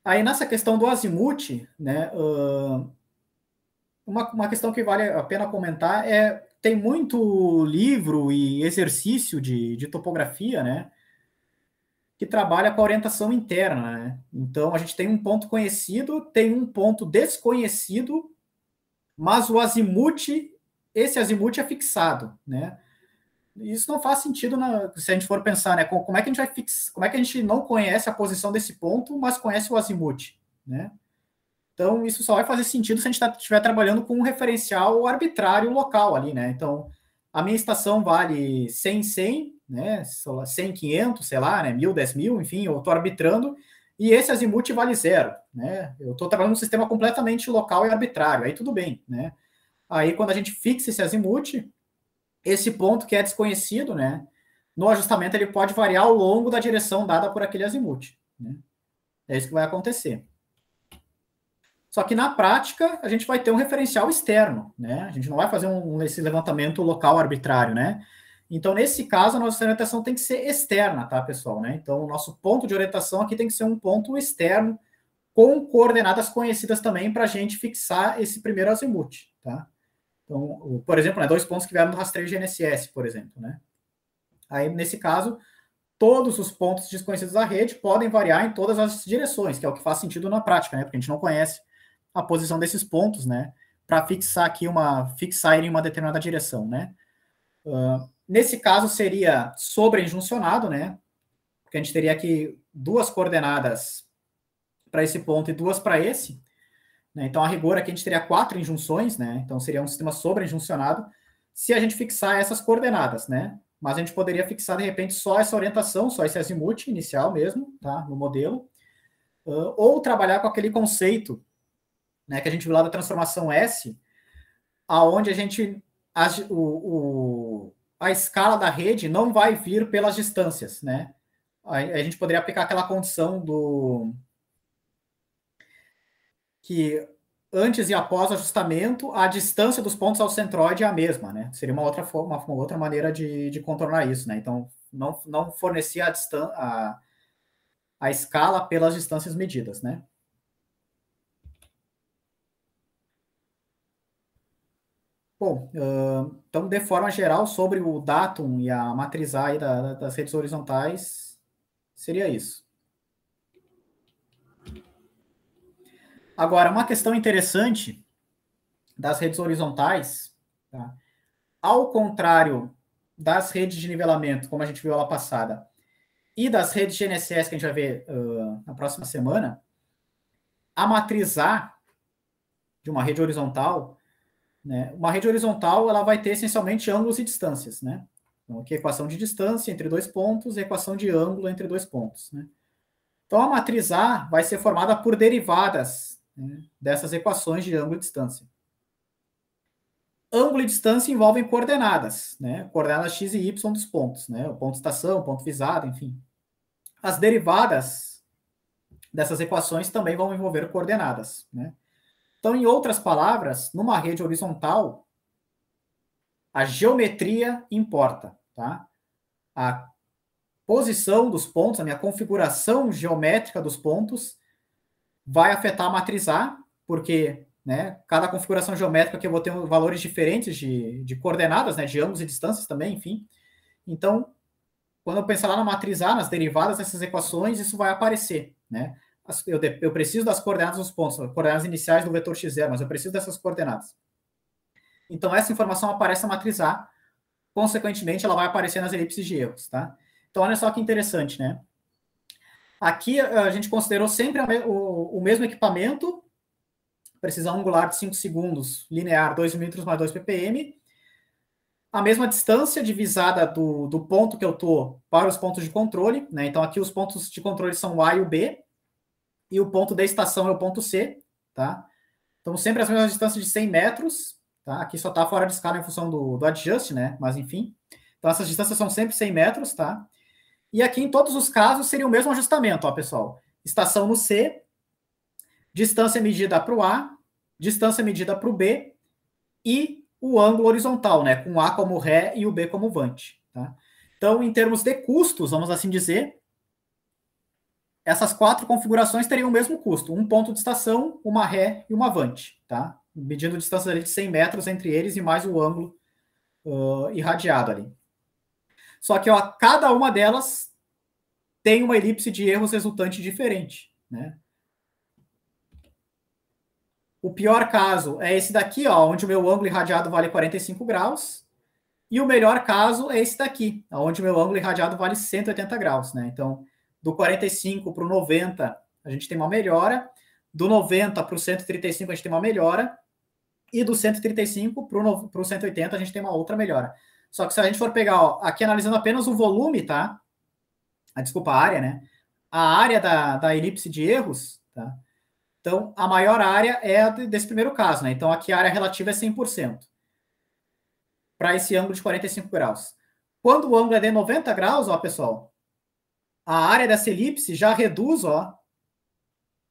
Aí, nessa questão do azimuth, né, uma questão que vale a pena comentar tem muito livro e exercício de topografia, né, que trabalha com a orientação interna, né? Então, a gente tem um ponto conhecido, tem um ponto desconhecido, mas esse azimuth é fixado, né? Isso não faz sentido se a gente for pensar, né? Como é que a gente vai fixar? Como é que a gente não conhece a posição desse ponto, mas conhece o azimuth, né? Então, isso só vai fazer sentido se a gente estiver trabalhando com um referencial arbitrário local ali, né? Então, a minha estação vale 100, né, 100, 500, sei lá, né, 1.000, 10.000, enfim, eu estou arbitrando, e esse azimuth vale 0, né, eu estou trabalhando num sistema completamente local e arbitrário, aí tudo bem, né. Aí, quando a gente fixa esse azimuth, esse ponto que é desconhecido, né, no ajustamento ele pode variar ao longo da direção dada por aquele azimuth, né. É isso que vai acontecer. Só que na prática a gente vai ter um referencial externo, né? A gente não vai fazer esse levantamento local arbitrário, né? Então, nesse caso, a nossa orientação tem que ser externa, tá, pessoal? Né? Então, o nosso ponto de orientação aqui tem que ser um ponto externo com coordenadas conhecidas também para a gente fixar esse primeiro azimuth, tá? Então, por exemplo, né, 2 pontos que vieram do rastreio GNSS, por exemplo, né? Aí, nesse caso, todos os pontos desconhecidos da rede podem variar em todas as direções, que é o que faz sentido na prática, né? Porque a gente não conhece a posição desses pontos, né? Para fixar ele em uma determinada direção, né? Nesse caso seria sobreinjuncionado, né? Porque a gente teria aqui 2 coordenadas para esse ponto e 2 para esse, né? Então a rigor aqui a gente teria 4 injunções, né? Então seria um sistema sobreinjuncionado se a gente fixar essas coordenadas, né? Mas a gente poderia fixar de repente só essa orientação, só esse azimuth inicial mesmo, tá? No modelo, ou trabalhar com aquele conceito, né, que a gente viu lá da transformação S, aonde a gente a escala da rede não vai vir pelas distâncias, né? A gente poderia aplicar aquela condição do que antes e após o ajustamento, a distância dos pontos ao centroide é a mesma, né? Seria uma outra maneira de contornar isso, né? Então, não fornecer a escala pelas distâncias medidas, né? Bom, então, de forma geral, sobre o datum e a matriz A das redes horizontais, seria isso. Agora, uma questão interessante das redes horizontais, tá? Ao contrário das redes de nivelamento, como a gente viu lá passada, e das redes GNSS que a gente vai ver na próxima semana, a matriz A de uma rede horizontal, né, uma rede horizontal ela vai ter essencialmente ângulos e distâncias, né? Então, aqui equação de distância entre 2 pontos e equação de ângulo entre 2 pontos, né? Então, a matriz A vai ser formada por derivadas, né, dessas equações de ângulo e distância. Ângulo e distância envolvem coordenadas, né? Coordenadas x e y dos pontos, né? O ponto estação, o ponto visado, enfim. As derivadas dessas equações também vão envolver coordenadas, né? Então, em outras palavras, numa rede horizontal, a geometria importa, tá? A posição dos pontos, a minha configuração geométrica dos pontos vai afetar a matriz A, porque, né, cada configuração geométrica que eu vou ter valores diferentes de coordenadas, né, de ângulos e distâncias também, enfim. Então, quando eu pensar lá na matriz A, nas derivadas dessas equações, isso vai aparecer, né? Eu preciso das coordenadas dos pontos, coordenadas iniciais do vetor x0, mas eu preciso dessas coordenadas. Então, essa informação aparece na matriz A, consequentemente, ela vai aparecer nas elipses de erros, tá? Então, olha só que interessante, né? Aqui, a gente considerou sempre o mesmo equipamento, precisão angular de 5 segundos, linear 2 milímetros mais 2 ppm, a mesma distância divisada do ponto que eu estou para os pontos de controle, né? Então, aqui os pontos de controle são o A e o B, e o ponto da estação é o ponto C, tá? Então, sempre as mesmas distâncias de 100 metros, tá? Aqui só está fora de escala em função do adjust, né? Mas, enfim. Então, essas distâncias são sempre 100 metros, tá? E aqui, em todos os casos, seria o mesmo ajustamento, ó, pessoal. Estação no C, distância medida para o A, distância medida para o B e o ângulo horizontal, né? Com o A como ré e o B como vante, tá? Então, em termos de custos, vamos assim dizer, essas 4 configurações teriam o mesmo custo. Um ponto de estação, uma ré e uma vante, tá? Medindo distâncias ali de 100 metros entre eles e mais o ângulo irradiado ali. Só que, ó, cada uma delas tem uma elipse de erros resultante diferente, né? O pior caso é esse daqui, ó, onde o meu ângulo irradiado vale 45 graus. E o melhor caso é esse daqui, onde o meu ângulo irradiado vale 180 graus, né? Então, do 45 para o 90, a gente tem uma melhora. Do 90 para o 135, a gente tem uma melhora. E do 135 para o 180, a gente tem uma outra melhora. Só que se a gente for pegar, ó, aqui analisando apenas o volume, tá? Desculpa, a área, né? A área da elipse de erros, tá? Então, a maior área é a desse primeiro caso, né? Então, aqui a área relativa é 100%. Para esse ângulo de 45 graus. Quando o ângulo é de 90 graus, ó, pessoal, a área dessa elipse já reduz, ó,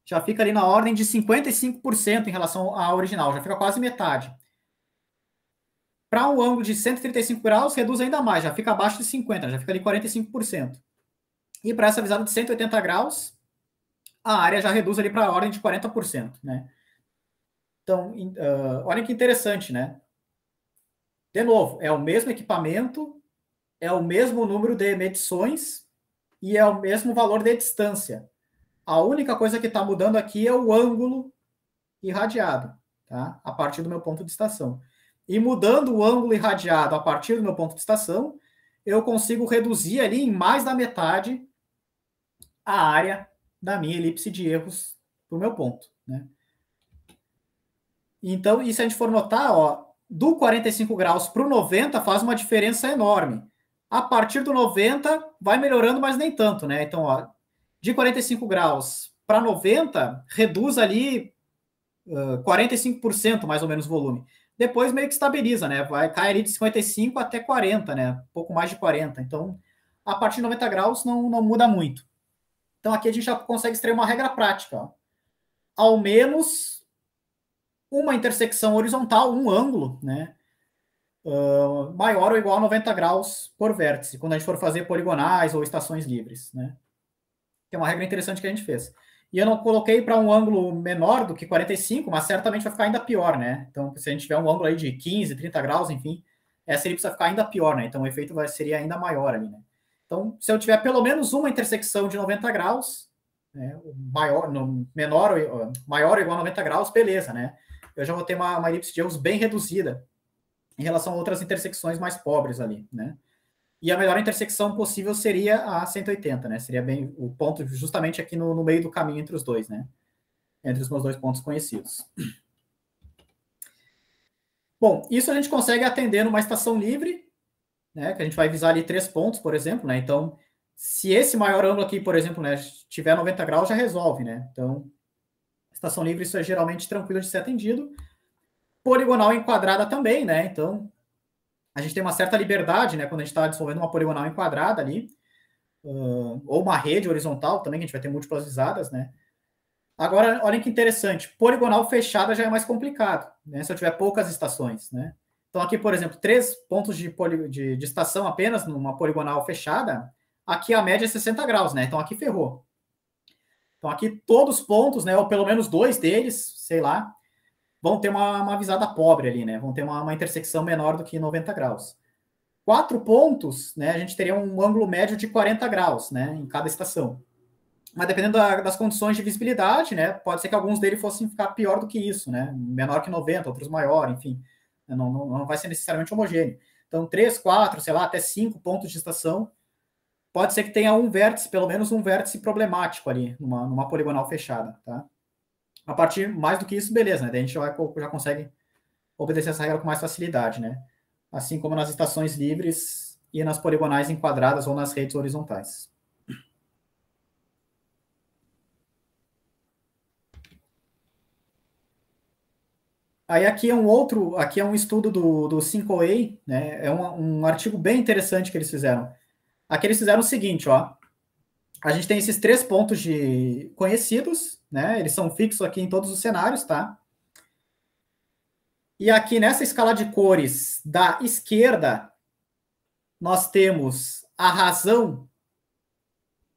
já fica ali na ordem de 55% em relação à original, já fica quase metade. Para um ângulo de 135 graus, reduz ainda mais, já fica abaixo de 50%, já fica ali 45%. E para essa visada de 180 graus, a área já reduz ali para a ordem de 40%, né? Então, olha que interessante, né? De novo, é o mesmo equipamento, é o mesmo número de medições e é o mesmo valor de distância. A única coisa que está mudando aqui é o ângulo irradiado, tá? A partir do meu ponto de estação. E mudando o ângulo irradiado a partir do meu ponto de estação, eu consigo reduzir ali em mais da metade a área da minha elipse de erros para o meu ponto, né? Então, e se a gente for notar, ó, do 45 graus para o 90 faz uma diferença enorme. A partir do 90 vai melhorando, mas nem tanto, né? Então, ó, de 45 graus para 90, reduz ali 45% mais ou menos o volume. Depois meio que estabiliza, né? Vai cair ali de 55 até 40, né? Um pouco mais de 40. Então, a partir de 90 graus não muda muito. Então, aqui a gente já consegue extrair uma regra prática. Ó. Ao menos uma intersecção horizontal, um ângulo, né? Maior ou igual a 90 graus por vértice, quando a gente for fazer poligonais ou estações livres, né? Que é uma regra interessante que a gente fez. E eu não coloquei para um ângulo menor do que 45, mas certamente vai ficar ainda pior, né? Então, se a gente tiver um ângulo aí de 15, 30 graus, enfim, essa elipse vai ficar ainda pior, né? Então, o efeito seria ainda maior ali, né? Então, se eu tiver pelo menos uma intersecção de 90 graus, né, maior ou igual a 90 graus, beleza, né? Eu já vou ter uma elipse de erros bem reduzida em relação a outras intersecções mais pobres ali, né? E a melhor intersecção possível seria a 180, né? Seria bem o ponto justamente aqui no meio do caminho entre os dois, né? Entre os meus dois pontos conhecidos. Bom, isso a gente consegue atender numa estação livre, né? Que a gente vai visar ali 3 pontos, por exemplo, né? Então, se esse maior ângulo aqui, por exemplo, né, tiver 90 graus, já resolve, né? Então, estação livre, isso é geralmente tranquilo de ser atendido. Poligonal enquadrada também, né? Então, a gente tem uma certa liberdade, né? Quando a gente está desenvolvendo uma poligonal enquadrada ali, ou uma rede horizontal também, que a gente vai ter múltiplas visadas, né? Agora, olhem que interessante, poligonal fechada já é mais complicado, né? Se eu tiver poucas estações, né? Então, aqui, por exemplo, 3 pontos de estação apenas numa poligonal fechada, aqui a média é 60 graus, né? Então, aqui ferrou. Então, aqui todos os pontos, né? Ou pelo menos 2 deles, sei lá, vão ter uma visada pobre ali, né? Vão ter uma intersecção menor do que 90 graus. 4 pontos, né? A gente teria um ângulo médio de 40 graus, né? Em cada estação. Mas dependendo das condições de visibilidade, né? Pode ser que alguns deles fossem ficar pior do que isso, né? Menor que 90, outros maior, enfim. Não vai ser necessariamente homogêneo. Então, 3, 4, sei lá, até 5 pontos de estação. Pode ser que tenha um vértice, pelo menos um vértice problemático ali, numa poligonal fechada, tá? A partir mais do que isso, beleza, né? Daí a gente já consegue obedecer essa regra com mais facilidade, né? Assim como nas estações livres e nas poligonais enquadradas ou nas redes horizontais. Aí aqui é um estudo do 5A, né? É um artigo bem interessante que eles fizeram. Aqui eles fizeram o seguinte, ó. A gente tem esses 3 pontos de conhecidos, né? Eles são fixos aqui em todos os cenários, tá? E aqui nessa escala de cores da esquerda, nós temos a razão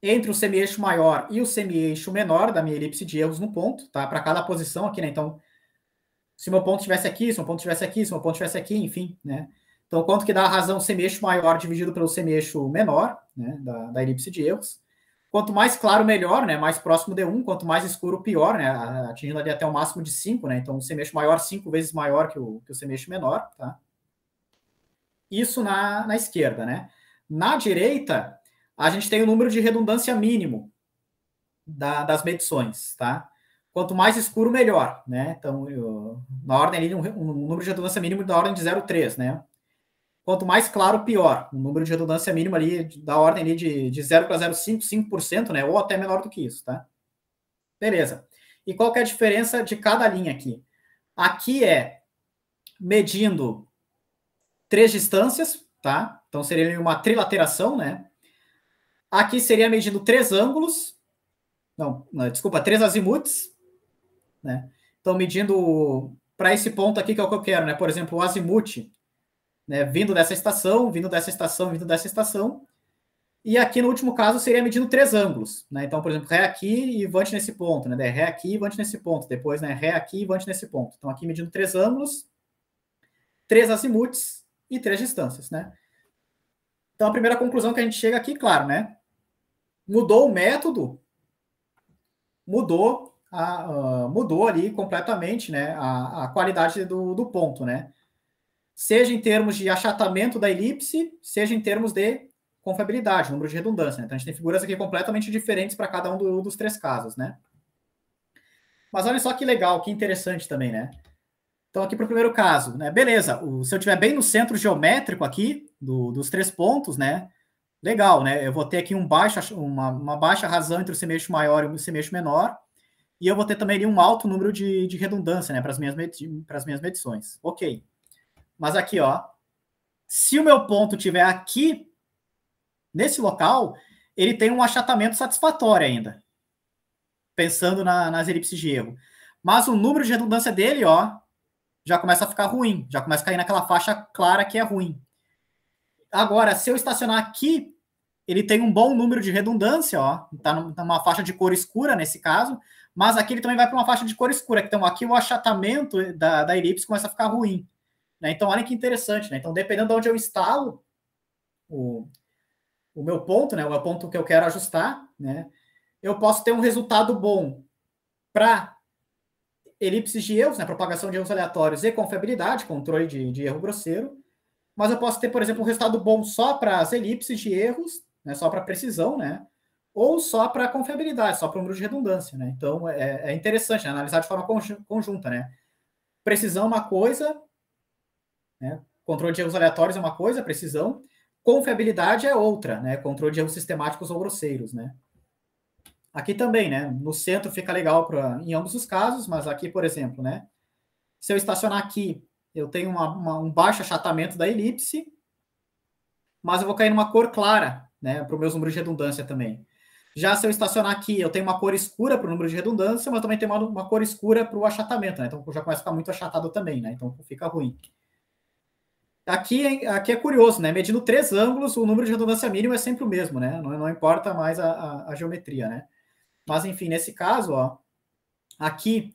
entre o semi-eixo maior e o semi-eixo menor da minha elipse de erros no ponto, tá? Para cada posição aqui, né? Então, se meu ponto estivesse aqui, se meu ponto estivesse aqui, se meu ponto estivesse aqui, enfim, né? Então, quanto que dá a razão semi-eixo maior dividido pelo semi-eixo menor, né? Da elipse de erros. Quanto mais claro, melhor, né? Mais próximo de 1, quanto mais escuro, pior, né? Atingindo ali até o máximo de 5, né? Então, o semi-eixo maior 5 vezes maior que o semi-eixo menor, tá? Isso na esquerda, né? Na direita, a gente tem o número de redundância mínimo das medições, tá? Quanto mais escuro, melhor, né? Então, na ordem ali, um número de redundância mínimo da ordem de 0,3, né? Quanto mais claro, pior. O número de redundância mínima ali da ordem ali de 0,05, 5%, né? Ou até menor do que isso, tá? Beleza. E qual que é a diferença de cada linha aqui? Aqui é medindo 3 distâncias, tá? Então seria uma trilateração, né? Aqui seria medindo 3 ângulos. Não, desculpa, 3 azimutes, né? Então medindo para esse ponto aqui que é o que eu quero, né? Por exemplo, o azimute, né? Vindo dessa estação, vindo dessa estação, vindo dessa estação. E aqui no último caso seria medindo 3 ângulos, né? Então, por exemplo, ré aqui e vante nesse ponto, né? Ré aqui e vante nesse ponto. Depois, né? Ré aqui e vante nesse ponto. Então, aqui medindo 3 ângulos, 3 azimutes e 3 distâncias, né? Então, a primeira conclusão que a gente chega aqui, claro, né? Mudou o método, mudou ali completamente, né? A qualidade do ponto, né? Seja em termos de achatamento da elipse, seja em termos de confiabilidade, número de redundância. Né? Então, a gente tem figuras aqui completamente diferentes para cada um dos 3 casos, né? Mas olha só que legal, que interessante também, né? Então, aqui para o primeiro caso, né? Beleza, se eu estiver bem no centro geométrico aqui, dos 3 pontos, né? Legal, né? Eu vou ter aqui uma baixa razão entre o semeixo maior e o semeixo menor, e eu vou ter também ali um alto número de redundância, né? Para as minhas medições. Ok. Mas aqui, ó, se o meu ponto estiver aqui, nesse local, ele tem um achatamento satisfatório ainda, pensando nas elipses de erro. Mas o número de redundância dele, ó, já começa a ficar ruim, já começa a cair naquela faixa clara que é ruim. Agora, se eu estacionar aqui, ele tem um bom número de redundância, ó, tá numa faixa de cor escura nesse caso, mas aqui ele também vai para uma faixa de cor escura, então aqui o achatamento da elipse começa a ficar ruim. Né? Então, olha que interessante, né? Então, dependendo de onde eu instalo o meu ponto, né? O meu ponto que eu quero ajustar, né? Eu posso ter um resultado bom para elipses de erros, né? Propagação de erros aleatórios e confiabilidade, controle de erro grosseiro. Mas eu posso ter, por exemplo, um resultado bom só para as elipses de erros, né? Só para precisão, né? Ou só para confiabilidade, só para o número de redundância, né? Então, é interessante, né? Analisar de forma conjunta, né? Precisão é uma coisa, né? Controle de erros aleatórios é uma coisa, precisão. Confiabilidade é outra, né? Controle de erros sistemáticos ou grosseiros, né? Aqui também, né? No centro fica legal em ambos os casos, mas aqui, por exemplo, né? Se eu estacionar aqui, eu tenho um baixo achatamento da elipse, mas eu vou cair numa cor clara, né? Para os meus números de redundância também. Já se eu estacionar aqui, eu tenho uma cor escura para o número de redundância, mas também tenho uma cor escura para o achatamento, né? Então já começa a ficar muito achatado também, né? Então fica ruim. Aqui é curioso, né? Medindo 3 ângulos, o número de redundância mínimo é sempre o mesmo, né? Não importa mais a geometria, né? Mas, enfim, nesse caso, ó, aqui,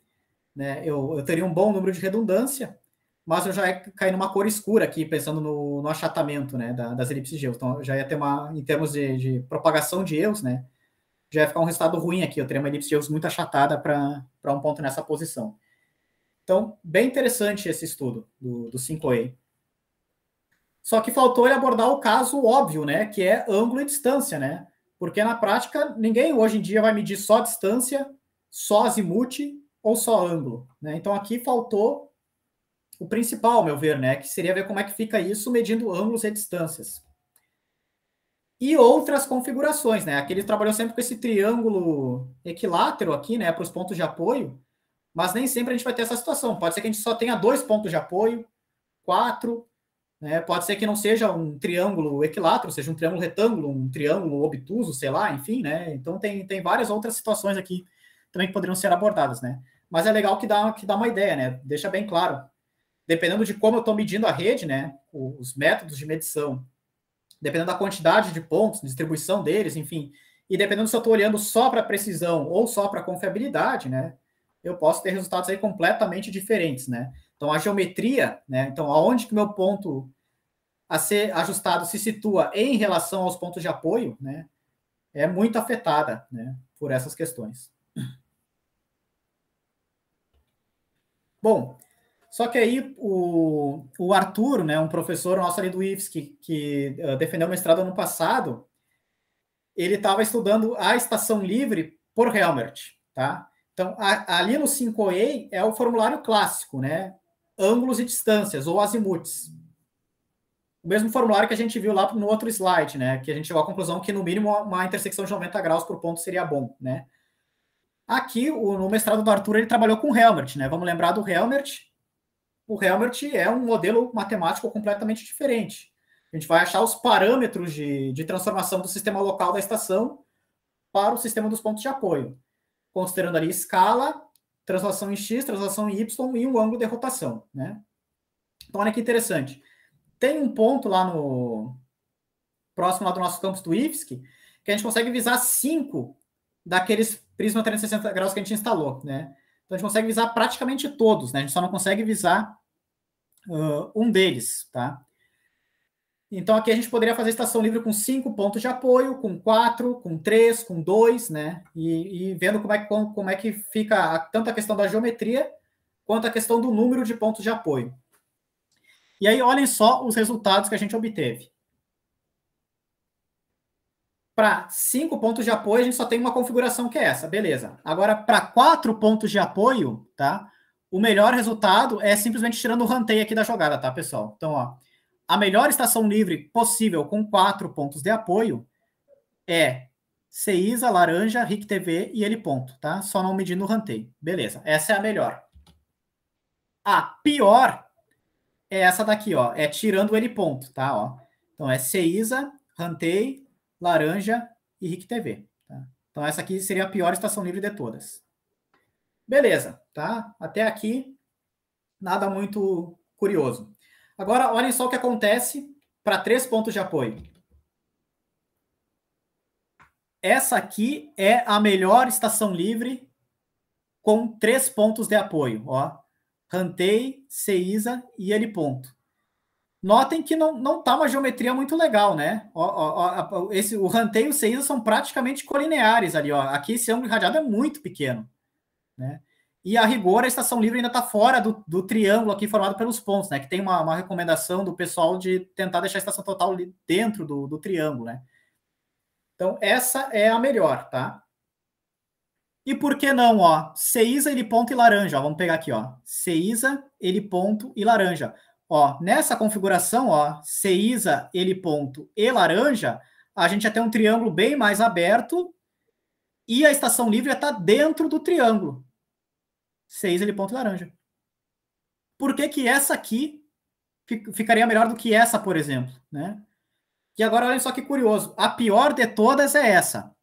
né, eu teria um bom número de redundância, mas eu já ia cair numa cor escura aqui, pensando no achatamento, né, das elipses de erros. Então, eu já ia ter em termos de propagação de erros, né, já ia ficar um resultado ruim aqui. Eu teria uma elipse de erros muito achatada para um ponto nessa posição. Então, bem interessante esse estudo do 5A. Só que faltou ele abordar o caso óbvio, né, que é ângulo e distância, né? Porque na prática, ninguém hoje em dia vai medir só distância, só azimute ou só ângulo, né? Então aqui faltou o principal, ao meu ver, né, que seria ver como é que fica isso medindo ângulos e distâncias. E outras configurações, né? Aqui ele trabalhou sempre com esse triângulo equilátero aqui, né, para os pontos de apoio, mas nem sempre a gente vai ter essa situação. Pode ser que a gente só tenha 2 pontos de apoio, 4, né? Pode ser que não seja um triângulo equilátero, seja um triângulo retângulo, um triângulo obtuso, sei lá, enfim, né? Então tem várias outras situações aqui também que poderiam ser abordadas, né? Mas é legal que dá uma ideia, né? Deixa bem claro. Dependendo de como eu estou medindo a rede, né? Os métodos de medição, dependendo da quantidade de pontos, distribuição deles, enfim, e dependendo se eu estou olhando só para precisão ou só para confiabilidade, né? Eu posso ter resultados aí completamente diferentes, né? Então, a geometria, né? Então, aonde que meu ponto a ser ajustado se situa em relação aos pontos de apoio, né? É muito afetada, né? Por essas questões. Bom, só que aí o Arthur, né? Um professor nosso ali do IFSC que defendeu o mestrado ano passado, ele estava estudando a estação livre por Helmert, tá? Então, ali no 5A é o formulário clássico, né? Ângulos e distâncias, ou azimutes. o mesmo formulário que a gente viu lá no outro slide, né? Que a gente chegou à conclusão que, no mínimo, uma intersecção de 90 graus por ponto seria bom, né? Aqui, no mestrado do Arthur, ele trabalhou com Helmert, né? Vamos lembrar do Helmert. O Helmert é um modelo matemático completamente diferente. A gente vai achar os parâmetros de transformação do sistema local da estação para o sistema dos pontos de apoio, considerando ali escala, translação em x, translação em y e um ângulo de rotação, né? Então, olha que interessante. Tem um ponto lá no próximo lá do nosso campus do IFSC que a gente consegue visar 5 daqueles prisma 360 graus que a gente instalou, né? Então, a gente consegue visar praticamente todos, né? A gente só não consegue visar um deles, tá? Então, aqui a gente poderia fazer estação livre com 5 pontos de apoio, com 4, com 3, com 2, né? E vendo como é que fica tanto a questão da geometria quanto a questão do número de pontos de apoio. E aí, olhem só os resultados que a gente obteve. Para 5 pontos de apoio, a gente só tem uma configuração que é essa, beleza. Agora, para 4 pontos de apoio, tá? O melhor resultado é simplesmente tirando o ranteio aqui da jogada, tá, pessoal? Então, ó, a melhor estação livre possível com 4 pontos de apoio é CISA, laranja, RIC TV e ele ponto, tá? Só não medindo o ranteio. Beleza, essa é a melhor. A pior é essa daqui, ó, é tirando ele ponto, tá? Ó. Então, é CISA, ranteio, laranja e RIC TV. Tá? Então, essa aqui seria a pior estação livre de todas. Beleza, tá? Até aqui, nada muito curioso. Agora, olhem só o que acontece para 3 pontos de apoio. Essa aqui é a melhor estação livre com 3 pontos de apoio. Ó. Rantei, CISA e ele ponto. Notem que não tá uma geometria muito legal, né? O Rantei e o CISA são praticamente colineares ali. Ó. Aqui esse ângulo irradiado é muito pequeno. Né? E a rigor, a estação livre ainda está fora do triângulo aqui formado pelos pontos, né? Que tem uma recomendação do pessoal de tentar deixar a estação total dentro do triângulo, né? Então, essa é a melhor, tá? E por que não, ó? CISA, ele ponto e laranja, ó. Vamos pegar aqui, ó. CISA, ele ponto e laranja. Ó, nessa configuração, ó, CISA, ele ponto e laranja, a gente já tem um triângulo bem mais aberto e a estação livre está dentro do triângulo. 6 ele ponto laranja. Por que essa aqui ficaria melhor do que essa, por exemplo, né? E agora olhem só que curioso, a pior de todas é essa.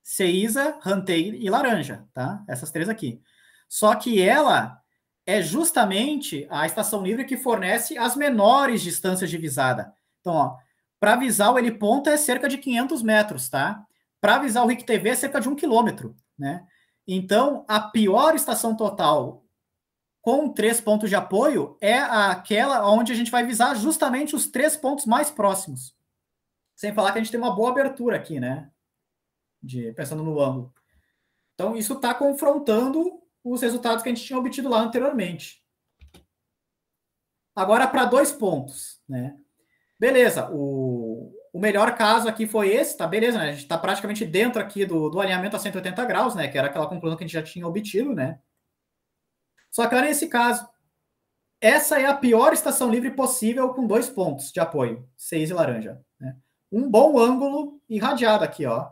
CISA, Rantei e laranja, tá? Essas 3 aqui. Só que ela é justamente a estação livre que fornece as menores distâncias de visada. Então, ó, para visar o heliponto é cerca de 500 metros, tá? Para visar o RIC TV é cerca de 1 quilômetro, né? Então, a pior estação total com 3 pontos de apoio é aquela onde a gente vai visar justamente os 3 pontos mais próximos. Sem falar que a gente tem uma boa abertura aqui, né? Pensando no ângulo. Então, isso está confrontando os resultados que a gente tinha obtido lá anteriormente. Agora, para 2 pontos, né? Beleza, o melhor caso aqui foi esse, tá? Beleza, né? A gente está praticamente dentro aqui do alinhamento a 180 graus, né? Que era aquela conclusão que a gente já tinha obtido, né? Só que olha esse caso. Essa é a pior estação livre possível com 2 pontos de apoio, 6 e laranja. Né? Um bom ângulo irradiado aqui, ó.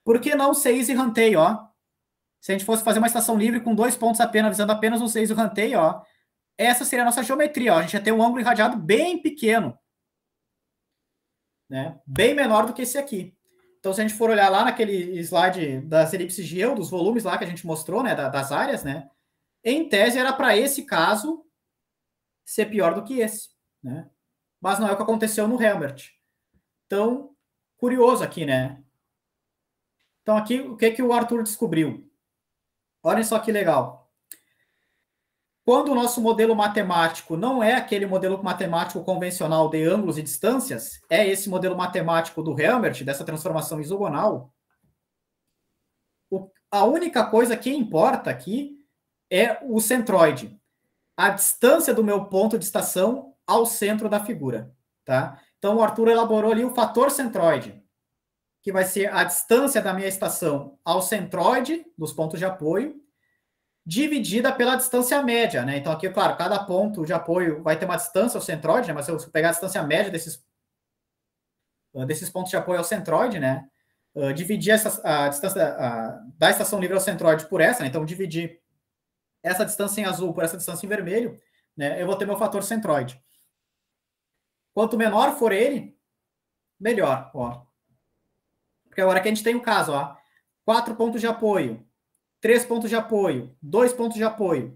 Por que não 6 e ranteio, ó? Se a gente fosse fazer uma estação livre com 2 pontos apenas, visando apenas um 6 e o ranteio, ó, essa seria a nossa geometria, ó. A gente ia ter um ângulo irradiado bem pequeno. Né? Bem menor do que esse aqui. Então, se a gente for olhar lá naquele slide das elipses de Eu, dos volumes lá que a gente mostrou, né, das áreas, né, em tese era para esse caso ser pior do que esse, né? Mas não é o que aconteceu no Helmert. Então, curioso aqui, né? Então, aqui, o que o Arthur descobriu? Olhem só que legal. Quando o nosso modelo matemático não é aquele modelo matemático convencional de ângulos e distâncias, é esse modelo matemático do Helmert, dessa transformação isogonal, a única coisa que importa aqui é o centroide, a distância do meu ponto de estação ao centro da figura. Tá? Então, o Arthur elaborou ali o fator centroide, que vai ser a distância da minha estação ao centroide dos pontos de apoio, dividida pela distância média, né? Então, aqui, claro, cada ponto de apoio vai ter uma distância ao centroide, né? Mas se eu pegar a distância média desses pontos de apoio ao centroide, né? Dividir a distância da estação livre ao centroide por essa, né? Então, dividir essa distância em azul por essa distância em vermelho, né? Eu vou ter meu fator centroide. Quanto menor for ele, melhor, ó. Porque agora que a gente tem o caso, ó, 4 pontos de apoio, 3 pontos de apoio, 2 pontos de apoio.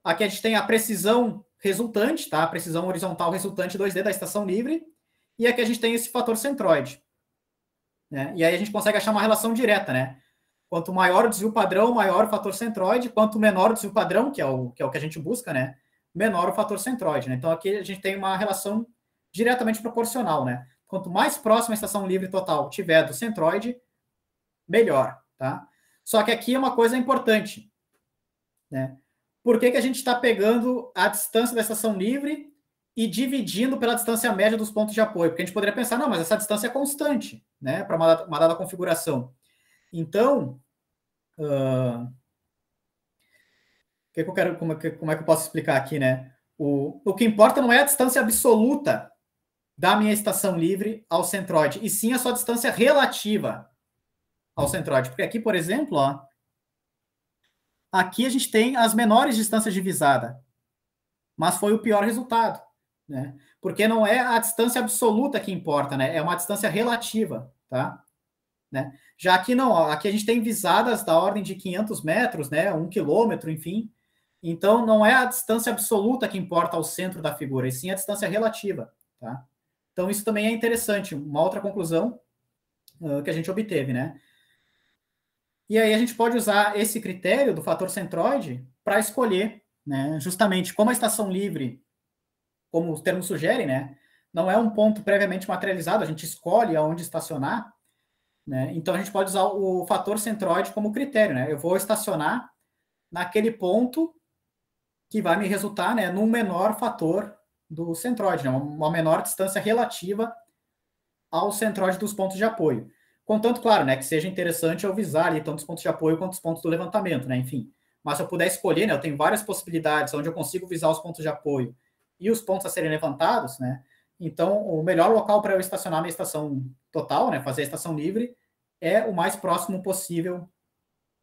Aqui a gente tem a precisão resultante, tá? A precisão horizontal resultante 2D da estação livre. E aqui a gente tem esse fator centroide. Né? E aí a gente consegue achar uma relação direta, né? Quanto maior o desvio padrão, maior o fator centroide. Quanto menor o desvio padrão, que é o que a gente busca, né? Menor o fator centroide. Né? Então aqui a gente tem uma relação diretamente proporcional, né? Quanto mais próxima a estação livre total tiver do centroide, melhor, tá? Só que aqui é uma coisa importante, né? Por que a gente está pegando a distância da estação livre e dividindo pela distância média dos pontos de apoio? Porque a gente poderia pensar, não, mas essa distância é constante, né? Para uma dada configuração. Então, que eu quero, como é que eu posso explicar aqui, né? O que importa não é a distância absoluta da minha estação livre ao centroide, e sim a sua distância relativa ao centroide. Porque aqui, por exemplo, ó, aqui a gente tem as menores distâncias de visada, mas foi o pior resultado, né? Porque não é a distância absoluta que importa, né? É uma distância relativa, tá? Né? Já aqui não, ó, aqui a gente tem visadas da ordem de 500 metros, né? 1 quilômetro, enfim. Então, não é a distância absoluta que importa ao centro da figura, e sim a distância relativa, tá? Então, isso também é interessante, uma outra conclusão que a gente obteve, né? E aí a gente pode usar esse critério do fator centroide para escolher, né? Justamente como a estação livre, como os termos sugerem, né? Não é um ponto previamente materializado, a gente escolhe aonde estacionar, né? Então a gente pode usar o fator centroide como critério, né? Eu vou estacionar naquele ponto que vai me resultar, né, num menor fator do centroide, né? Uma menor distância relativa ao centroide dos pontos de apoio. Contanto, claro, né, que seja interessante eu visar ali tanto os pontos de apoio quanto os pontos do levantamento, né, enfim. Mas se eu puder escolher, né, eu tenho várias possibilidades onde eu consigo visar os pontos de apoio e os pontos a serem levantados, né, então o melhor local para eu estacionar minha estação total, né, fazer a estação livre, é o mais próximo possível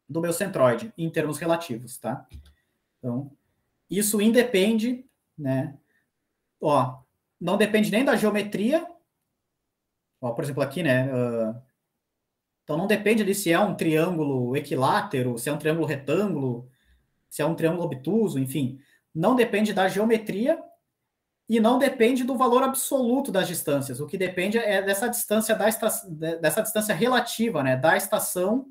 do meu centroide, em termos relativos, tá? Então, isso independe, né, ó, não depende nem da geometria, ó, por exemplo, aqui, né, então não depende de se é um triângulo equilátero, se é um triângulo retângulo, se é um triângulo obtuso, enfim. Não depende da geometria e não depende do valor absoluto das distâncias. O que depende é dessa distância dessa distância relativa, né, da estação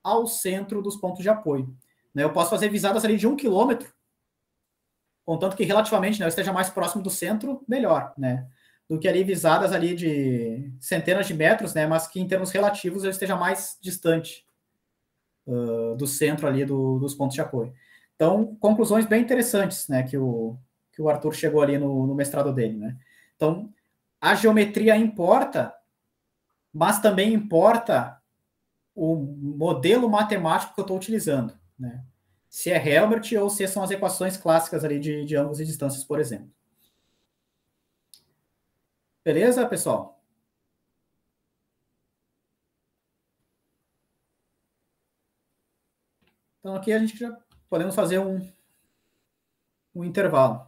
ao centro dos pontos de apoio. Né, eu posso fazer visadas ali de 1 quilômetro, contanto que relativamente, né, eu esteja mais próximo do centro, melhor, né? Do que ali visadas ali de centenas de metros, né? Mas que em termos relativos eu esteja mais distante do centro ali dos pontos de apoio. Então, conclusões bem interessantes, né? Que o Arthur chegou ali no mestrado dele, né? Então, a geometria importa, mas também importa o modelo matemático que eu estou utilizando, né? Se é Hilbert ou se são as equações clássicas ali de ângulos e distâncias, por exemplo. Beleza, pessoal? Então aqui a gente já podemos fazer um intervalo.